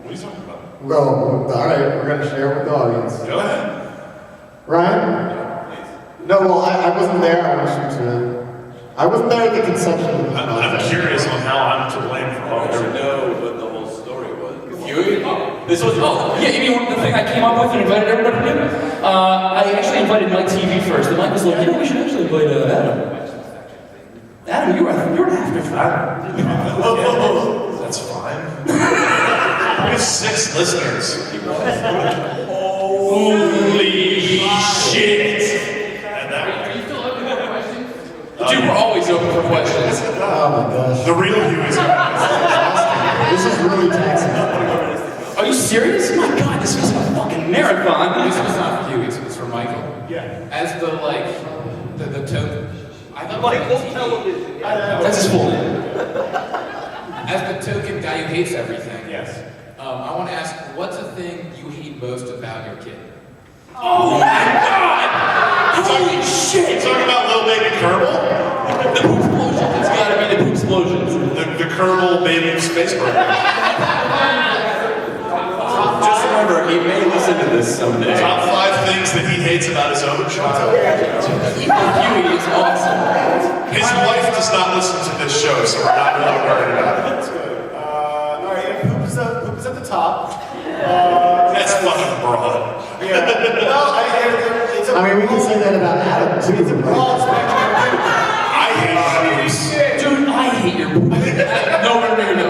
What are you talking about? Well, all right, we're going to share it with the audience. Go ahead. Ryan? No, well, I wasn't there. I wish you to. I wasn't there at the conception of the I'm curious on how I'm to blame for all I of should know what the whole story was. Huey? This was, yeah, you mean the thing I came up with and invited everybody to do? I actually invited Mike TV first, and Mike was like, we should actually invite Adam. Adam, you're an actor for that. That's fine. We have 6 listeners. Holy shit! And that, Are you still open for questions? Dude, we're always open for questions. Oh my gosh. the real Huey's This is really taxing. Are you serious? My God, this was a fucking marathon. This was not for you, it was for Michael. Yeah. As the token. I thought Michael Television. That's his full name. As the token guy who hates everything. Yes. I want to ask, what's the thing you hate most about your kid? Oh my God! Holy shit! Talking about little baby Kerbal? The poop explosions. It's gotta be the poop explosions. The Kerbal baby space program. Just remember, he may listen to this someday. Top 5 things that he hates about his own child. Evil Huey is awesome. His wife does not listen to this show, so we're not really worried about it. That's good. All right, poop is at the top. That's fucking broad. Yeah. Well, it's a I mean, we can say that about Adam too. broad spectrum. I hate shoes. Dude, I hate your poop. Nowhere near no.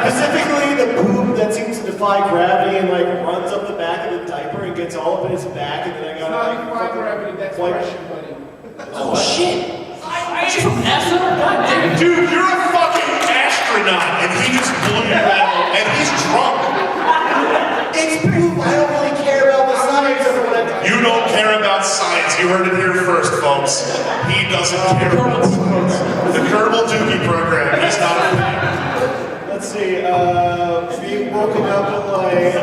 Specifically, the poop that seems to defy gravity and like runs up the back of the diaper and gets all up in his back, and then I gotta Oh shit! She's from NASA? God damn it. Dude, you're a fucking astronaut, and he just blew you out, and he's drunk. It's poop. I don't really care about the science of it. You don't care about science. You heard it here first, folks. He doesn't care about science. The Kerbal Dookie program, he's not a fan. Let's see. Being woken up at like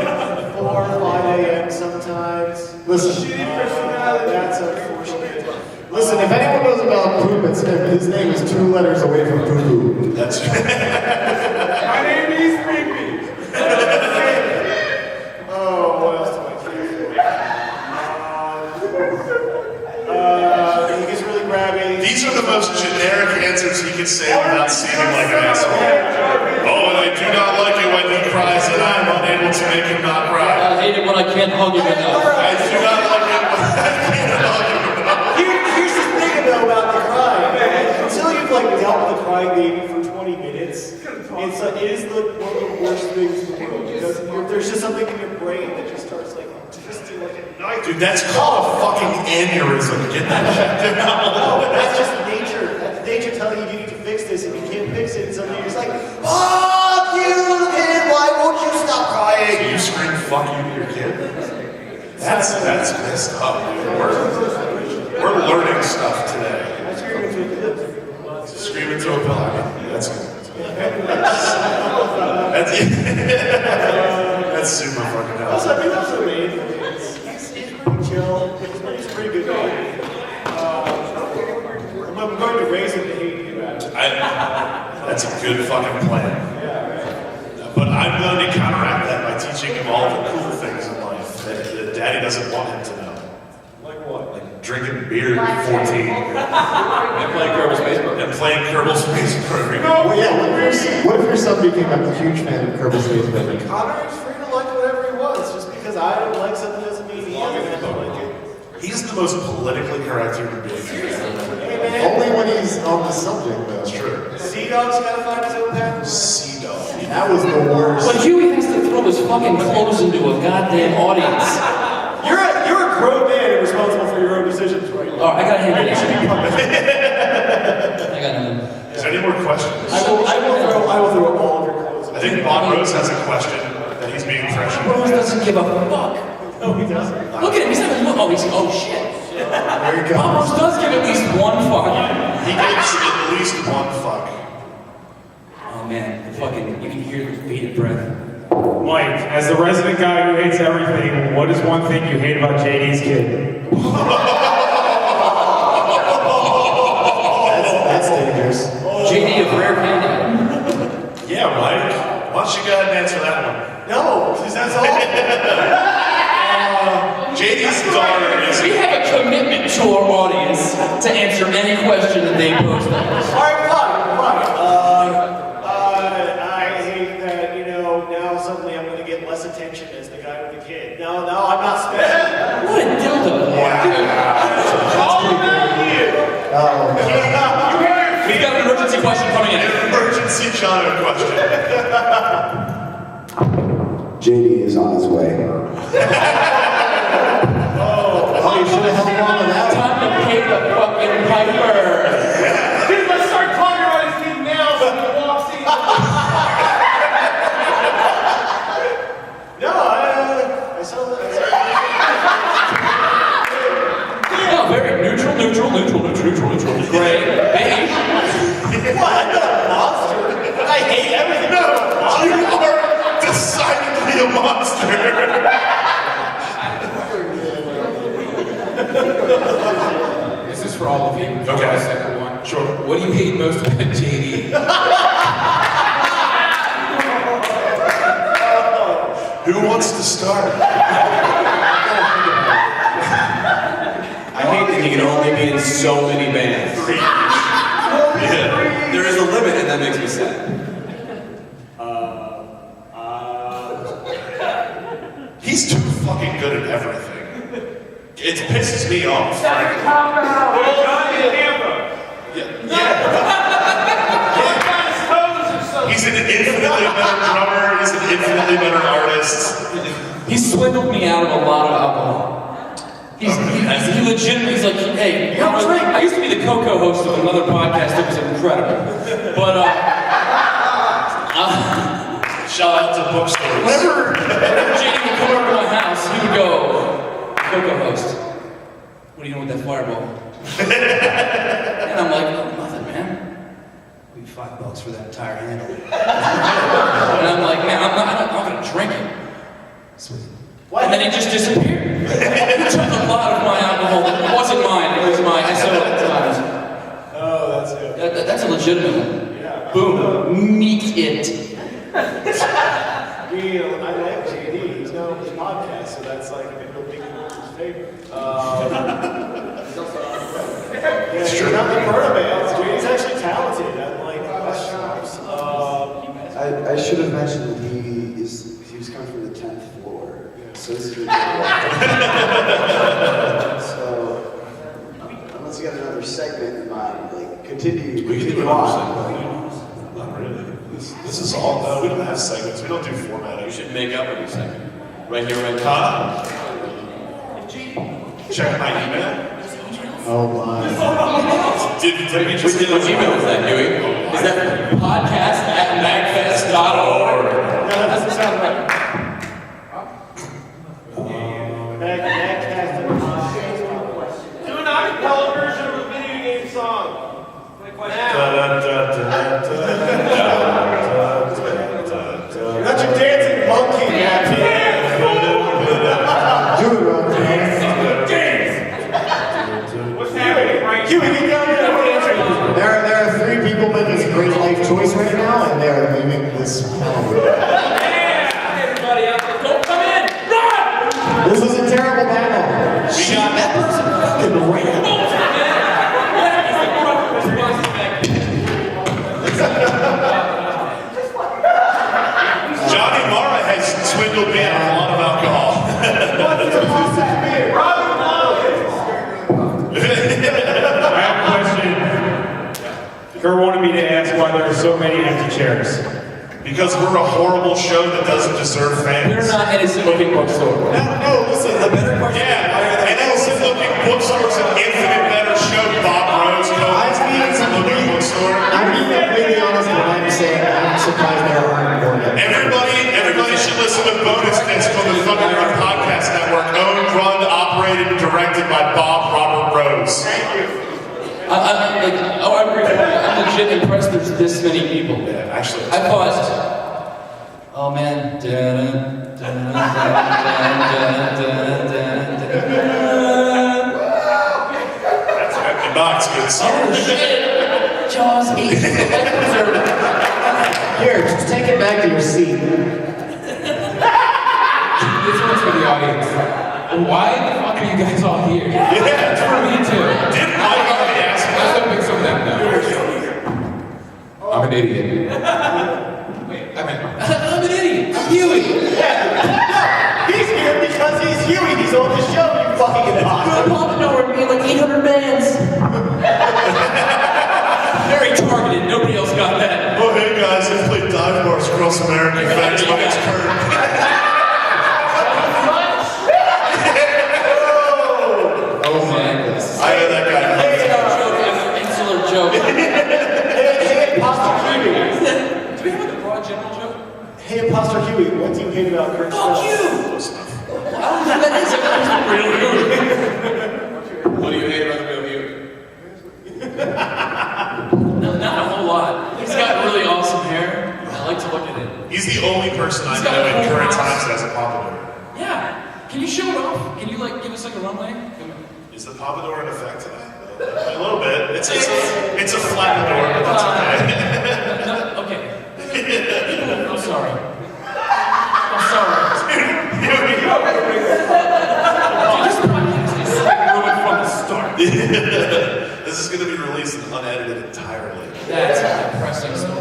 4 or 5 a.m. sometimes. Listen. That's unfortunate. Listen, if anyone knows about poop, it's him. His name is 2 letters away from poo-poo. That's My name is Creepy. Oh, what else do I care? He gets really grabby. These are the most generic answers he could say without seeming like an asshole. Oh, and I do not like it when he cries and I'm unable to make him not cry. I hate it when I can't hug him enough. I do not like it when I can't hug him enough. Here's the thing though about the crying. Until you've like dealt with a crying baby for 20 minutes, it is one of the worst things in the world because there's just something in your brain that just starts like twisting like a knife. Dude, that's called a fucking aneurysm. Get that shit down. No, that's just nature. That's nature telling you need to fix this, and you can't fix it. And suddenly you're just like, fuck you, kid. Why won't you stop crying? You scream "fuck you" to your kid? That's messed up, dude. We're learning stuff today. I scream into a kid. Scream into a pillow. That's good. That's super fucking Also, awesome. I mean, that's a maid. He's pretty chill. He's a pretty good guy. I'm going to raise him to hate you, Adam. That's a good fucking plan. But I'm going to counteract that by teaching him all the cool things in life that Daddy doesn't want him to know. Like what? Like drinking beer at 14 And playing Kerbal Space Program. and playing Kerbal Space Program. Well, yeah, what if your son became a huge fan of Kerbal Space Program? Connor is free to like whatever he wants. Just because I don't like something doesn't mean he doesn't like it. He's the most politically correct human being I've ever met. Hey, man. Only when he's on the subject, though. That's true. Sea Dog's gotta find his own path. Sea dog. That was the worst. But Huey has to throw his fucking clothes into a goddamn audience. You're a a grown man and responsible for your own decisions right now. All right, I gotta hand You should be punished. I got nothing. Is there any more questions? I will throw all of your clothes. I think Bob Rose has a question that he's being fresh about. Rose doesn't give a fuck. No, he doesn't. Look at him. He's not even look. Oh shit. There you go. Bob Rose does give at least one fuck. He gives at least one fuck. Oh man, fucking, you can hear the bated breath. Mike, as the resident guy who hates everything, what is one thing you hate about JD's kid? That's dangerous. JD of rare candy. Yeah, Mike. Why don't you go ahead and answer that one? No, because that's all. JD's daughter is. We have a commitment to our audience to answer any question that they pose to us. All right, fine. I hate that, now suddenly I'm going to get less attention as the guy with the kid. No, I'm not special. What a dildo. All about you. We've got an emergency question coming in. An emergency genre question. JD is on his way. Oh, you should have held on to that. Time to pay the fucking piper. Dude, let's start talking about his kid now so he walks in. No, I saw that. No, very neutral. Gray, beige. What? I'm not a monster. I hate everything. No, you are decidedly a monster. This is for all of you. Okay. The second one. Sure. What do you hate most about JD? Who wants to start? I hate that he can only be in so many bands. Yeah. There is a limit, and that makes me sad. He's too fucking good at everything. It pisses me off. He's an infinitely better drummer. He's an infinitely better artist. He swindled me out of a lot of alcohol. He legitimately, he's like, hey, you know, I used to be the co-host of another podcast that was incredible. But, Shout out to bookstores. whenever JD would come over to my house, he would go, co-host, what are you doing with that fireball? And I'm like, oh, nothing, man. We need $5 for that entire handle. And I'm like, man, I'm not gonna drink it. Sweet. And then it just disappeared. He took a lot of my alcohol that wasn't mine. It was mine. I sold it to others. Oh, that's it. That's a legitimate one. Yeah. Boom. Meet it. I like JD. He's now on his podcast, so that's like a big his favorite. Yeah, he's not the Burna bands. JD's actually talented. I like questions. I should have mentioned that he was coming from the 10th floor. So this is really So unless you got another segment in mind, like continue on. Not really. This is all. No, we don't have segments. We don't do formatting. You should make up a new segment. Right here, right now. Check my email. Oh my. Did we just Which email is that, Huey? Is that podcast@magfest.org? No, that doesn't sound right. MAGCast. Do an acapella version of a video game song. Not your dancing monkey, happy. Do it, Ron. What's happening right Huey, get down here. I want to answer you. There are three people making a great life choice right now, and they're leaving this panel. Everybody out there, don't come in! Run! This is a terrible panel. We got That person fucking ran. Johnny Mara has swindled me out of a lot of alcohol. I have a question. Kurt wanted me to ask why there are so many empty chairs. Because we're a horrible show that doesn't deserve fans. We're not innocent looking bookstore. No, listen. The better part. Yeah, and bookstore's an infinite better show. Bob Rose co-hosts the local bookstore. I'm being completely honest when I'm saying I'm surprised there aren't more than Everybody should listen to bonus bits from the Thunder Run Podcast Network, owned, run, operated, and directed by Bob Robert Rose. I'm legit impressed there's this many people. Yeah, actually. I paused. Oh man. That's empty box, good song. Oh shit! Jaws 8. Here, just take it back to your seat. This one's for the audience. Why the fuck are you guys all here? Yeah. It's for me too. Didn't Mike already ask me? Let's go pick some of them now. I'm an idiot. Wait, I'm an idiot. I'm Huey. He's here because he's Huey. He's on the show, you fucking imposter. Pompadour would be like 800 bands. Very targeted. Nobody else got that. Oh, hey guys, I played dive bars across America. Thanks, my name's Kurt. Oh man. I know that guy. Insular joke. Hey, Imposter Huey. Do we have a broad general joke? Hey, Imposter Huey, what do you hate about Kurt Fuck Spells? you! I don't know who that is. That's real rude. What do you hate about the real Huey? No, not a whole lot. He's got really awesome hair. I like to look at it. He's the only person I He's know got in cool current eyes. times that has a pompadour. Yeah. Can you show it off? Can you like give us like a runway? Is the pompadour in effect today? A little bit. It's a flat door, but that's okay. No, okay. I'm sorry. I'm sorry. Dude, this podcast is ruined from the start. This is going to be released unedited entirely. That's a depressing story.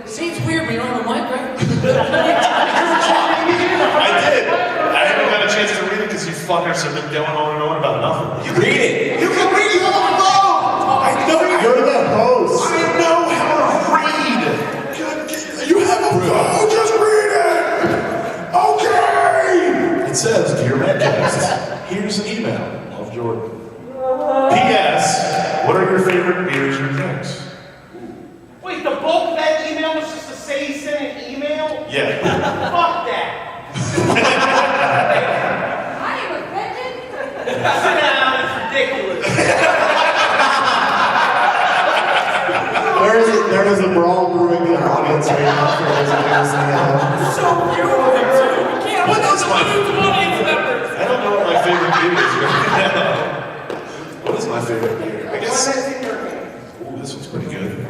Seems weird when you don't have a mic, right? I did. I haven't got a chance to read it because you fuckers have been going on and on about nothing. You read it. You can read it on the phone. I know. You're the host. I know how to read. You have a phone. Just read it. Okay. It says, "Dear MAGCast, here's an email of Jordan. P.S. What are your favorite beers and drinks?" Wait, the bulk of that email was just to say he sent an email? Yeah. Fuck that. I am offended. Sit down, it's ridiculous. There is a brawl brewing in our audience right now for those of you listening at home. What is my I don't know what my favorite beer is right now. What is my favorite beer? I guess. Ooh, this one's pretty good.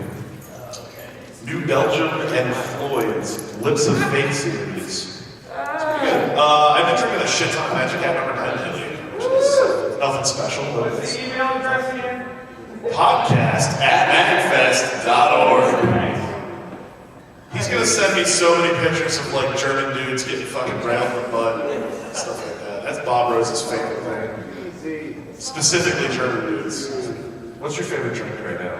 New Belgium and Floyd's Lips of Fate series. It's pretty good. I've been drinking a shit ton of Magic Hat number 9 lately, which is nothing special, but it's Email address again? podcast@magfest.org. He's gonna send me so many pictures of like German dudes getting fucking ground in the butt and stuff like that. That's Bob Rose's favorite thing. Specifically German dudes. What's your favorite drink right now?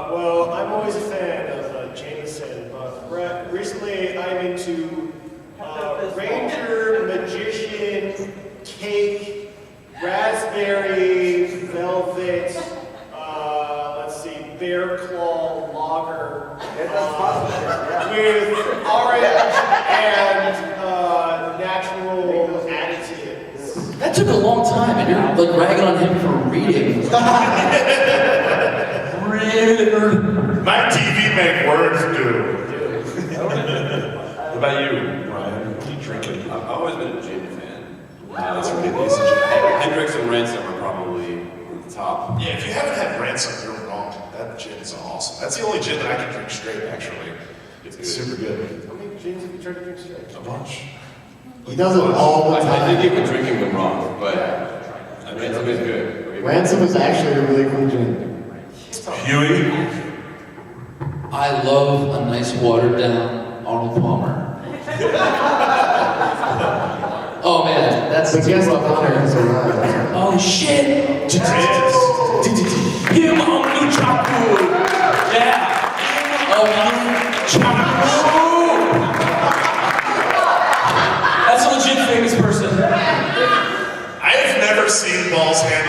Well, I'm always a fan of Jameson, but recently I'm into Ranger, Magician, Cake, Raspberry, Velvet, let's see, Bear Claw Lager, with orange and natural additives. That took a long time, and you're like ragging on him for reading. My TV make words do. What about you, Ryan? What are you drinking? I've always been a gin fan. That's really decent. Hendrix and Ransom are probably at the top. Yeah, if you haven't had Ransom, you're wrong. That gin is awesome. That's the only gin that I can drink straight, actually. It's super good. How many gins have you tried to drink straight? A bunch. He does it all the I time. think you've been drinking them wrong, but Ransom is good. Ransom is actually a really cool gin. Huey? I love a nice watered down Arnold Palmer. Oh man, that's The guest of honor has arrived. oh shit! Him on the chapu! Yeah! Oh, chapu!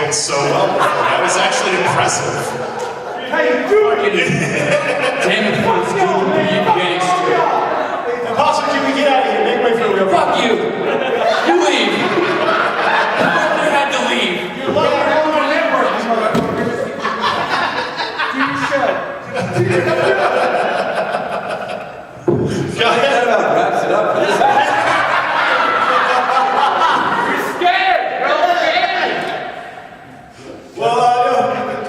points so well before. That was actually impressive. How you doing? Damn it, fuck you, you gangster. Imposter, can we get out of here? Make way for a real Fuck you. You leave. You had to leave. You're lucky you're on my network, you motherfuckers. Do your show. That about wraps it up for this episode. You're scared. You're scared. Well,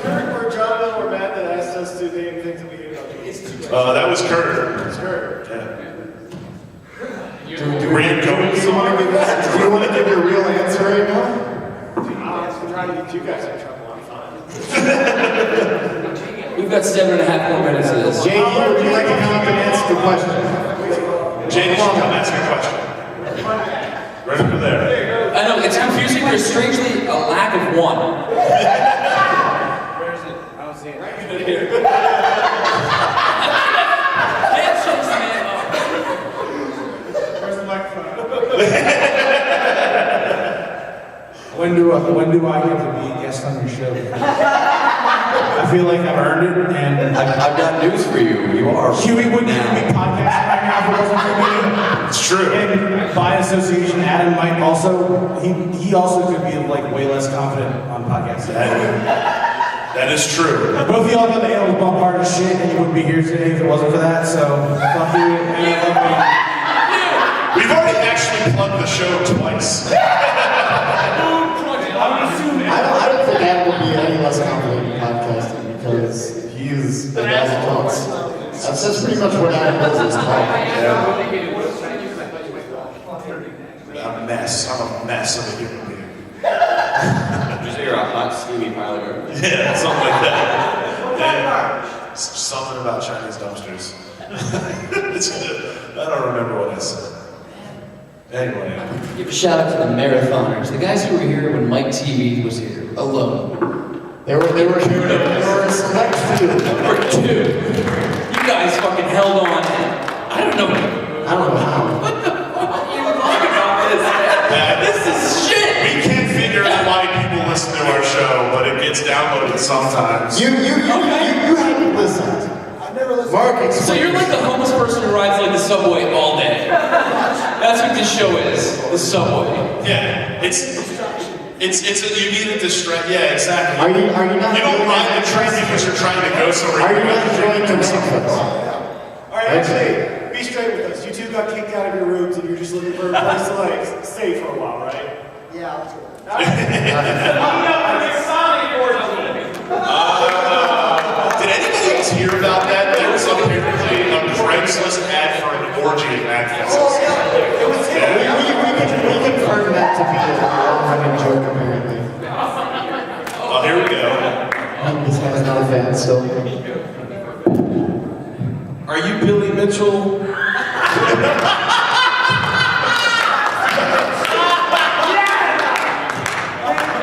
Kurt or John or Matt that asked us to name things that we didn't know. That was Kurt. It's Kurt. Yeah. Do Were you going you want to give your real answer right now? I'm trying to get you guys in trouble. I'm fine. We've got 7.5 more minutes of this. JD, would you like to come up and answer the question? Jane, you should come ask your question. Right over there. I know, it's confusing. There's strangely a lack of one. Where is it? I don't see it. Right here. Where's the microphone? When do I get to be a guest on your show? I feel like I've earned it, and I've got news for you. You are. Huey wouldn't even be podcasting right now if it wasn't for me. It's true. And by association, Adam might also. He also could be like way less confident on podcasting. That is true. Both of y'all got the ale bump hard as shit, and you wouldn't be here today if it wasn't for that. So fuck you. And I love you. We've already actually plugged the show twice. I don't think Adam will be any less confident in podcasting because he is a guy who talks. That's pretty much what Adam does is talk. I'm a mess. I'm a mess of a human being. Just you're a hot, steamy pile of garbage. Yeah, something like that. Yeah. Something about Chinese dumpsters. It's good. I don't remember what I said. Anyway. Give a shout out to the marathoners, the guys who were here when Mike TV was here, alone. They were a select few. Number 2. You guys fucking held on. I don't know how. What the fuck are you talking about this? This is shit. We can't figure out why people listen to our show, but it gets downloaded sometimes. You haven't listened. I've never listened. Mark, So you're like the homeless person who rides like the subway all day. That's what this show is, the subway. Yeah, you need a distract. Yeah, exactly. Are you not? You don't ride the train because you're trying to go somewhere. Are you not enjoying the MAGFest? All right, actually, be straight with us. You two got kicked out of your rooms and you're just looking for a place to like stay for a while, right? Yeah, let's go. Did anybody else hear about that? There was apparently a Craigslist ad for an orgy at MAGFest. We confirmed that to be a long-running joke, apparently. Oh, here we go. This guy's not a fan, so. Are you Billy Mitchell?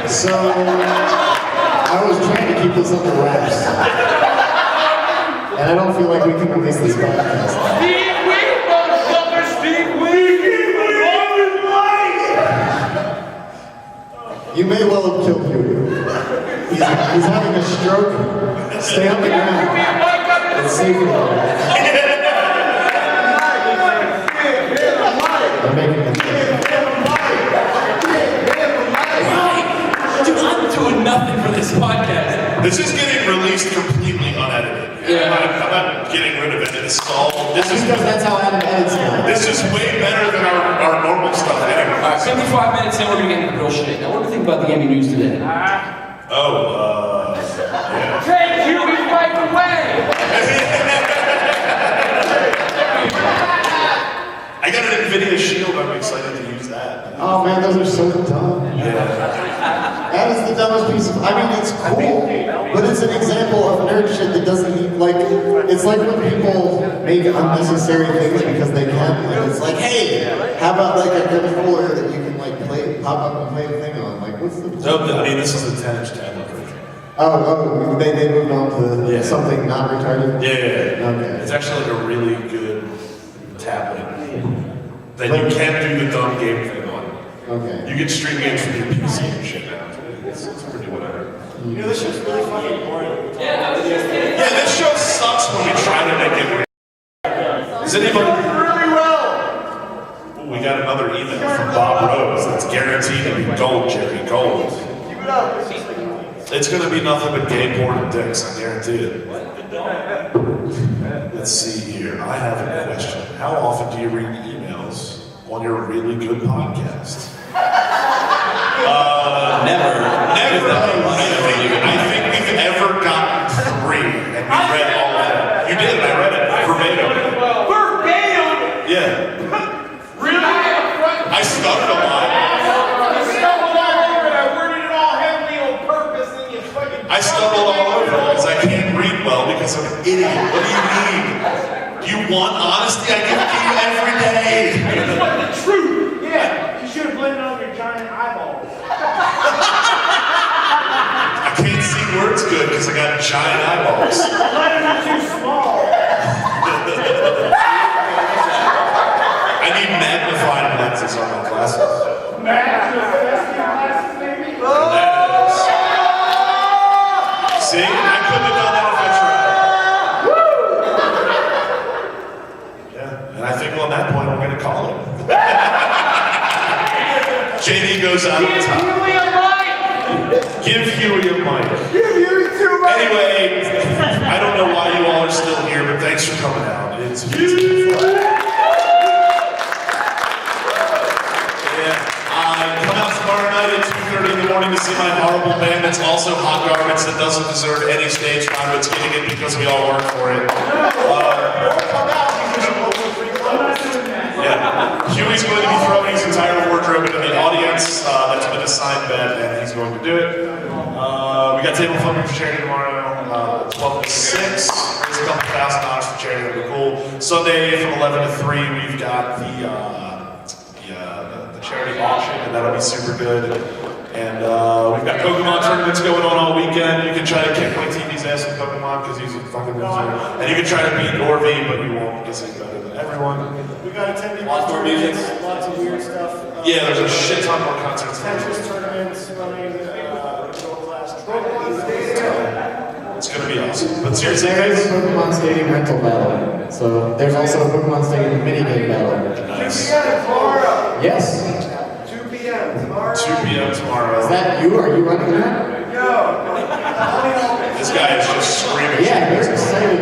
So, I was trying to keep this under wraps. And I don't feel like we can release this podcast. Steve Wheat, motherfucker! Steve Wheat! You may well have killed Huey. He's having a stroke. Stay on the ground. It's safe for him. I'm making a mistake. Dude, I'm doing nothing for this podcast. This is getting released completely unedited. Yeah. I'm not getting rid of it. It's all. This is That's how Adam edits now. This is way better than our normal stuff anyway. All right, 75 minutes in, we're gonna get into real shit. Now, what do you think about the Emmy news today? Yeah. Take Huey right away! I got an NVIDIA Shield. I'm excited to use that. Oh man, those are so dumb. Yeah. That is the dumbest piece of. I mean, it's cool, but it's an example of nerd shit that doesn't need like. It's like when people make unnecessary things because they can. And it's like, hey, how about like a controller that you can like pop up and play the thing on? Like, what's the? No, I mean this is a 10-inch tablet. Oh, they moved on to something not retarded. Yeah. Okay. It's actually like a really good tablet that you can't do the dumb game thing on. Okay. You can stream games from your PC and shit now. It's pretty whatever. You know, this show's really fucking boring. Yeah, I was just kidding. Yeah, this show sucks when we try to make it weird. Is anybody? Really well. Ooh, we got another email from Bob Rose that's guaranteed to be gold, Jerry, gold. Keep it up. It's gonna be nothing but gay porn and dicks, I guarantee it. Let's see here. I have a question. How often do you read emails on your really good podcast? Never. Never. I think we've ever gotten 3, and we read all of them. You did, I read it verbatim. Verbatim. Yeah. Really? I stuttered a lot. You stumbled all over it. I worded it all heavily on purpose, and you fucking. I stumbled all over because I can't read well because I'm an idiot. What do you mean? You want honesty? I give it to you every day. It's what the truth. Yeah. You should have blended on your giant eyeballs. I can't see words good because I got giant eyeballs. Letters are too small. I need magnifying lenses on my glasses. See? I couldn't have done that if I tried. Yeah, and I think on that point we're going to call it. JD goes out on top. Give Huey a mic. Anyway, I don't know why you all are still here, but thanks for coming out. It's beautiful. Come out tomorrow night at 2:30 in the morning to see my horrible band that's also Hot Garbage that doesn't deserve any stage time, but it's getting it because we all work for it. Yeah. Huey's going to be throwing his entire wardrobe into the audience that's been assigned bed, and he's going to do it. We got table flipping for charity tomorrow, 12 to 6. Raise a couple $1,000 for charity, that'll be cool. Sunday from 11 to 3, we've got the charity auction, and that'll be super good. And we've got Pokemon tournaments going on all weekend. You can try to kick my TV's ass in Pokemon because he's a fucking loser. And you can try to beat Orvie, but you won't because he's better than everyone. We got attending Lots more music. lots of weird stuff. Yeah, there's a shit ton more concerts. Tetris tournaments, running, middle-class It's gonna be awesome. But seriously, There is a guys. Pokemon Stadium rental battle. So there's also a Pokemon Stadium minigame battle. Nice. Tomorrow. Yes. 2 p.m. tomorrow. 2 p.m. tomorrow. Is that you? Are you running that? No. This guy is just screaming. Yeah, you're excited.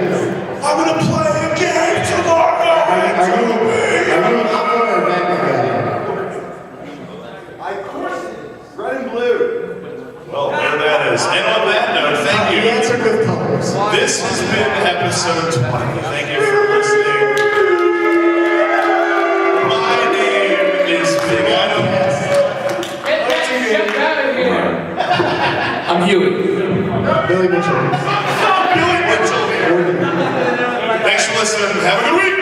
I'm gonna play a game tomorrow. Are you an Aqua or a Magma guy? Of course it is. Red and blue. Well, there that is. And on that note, thank He you. answered with colors. This has been episode 20. Thank you for listening. My name is Big Adam. I'm Huey. Billy Mitchell. Billy Mitchell here. Thanks for listening. Have a good week.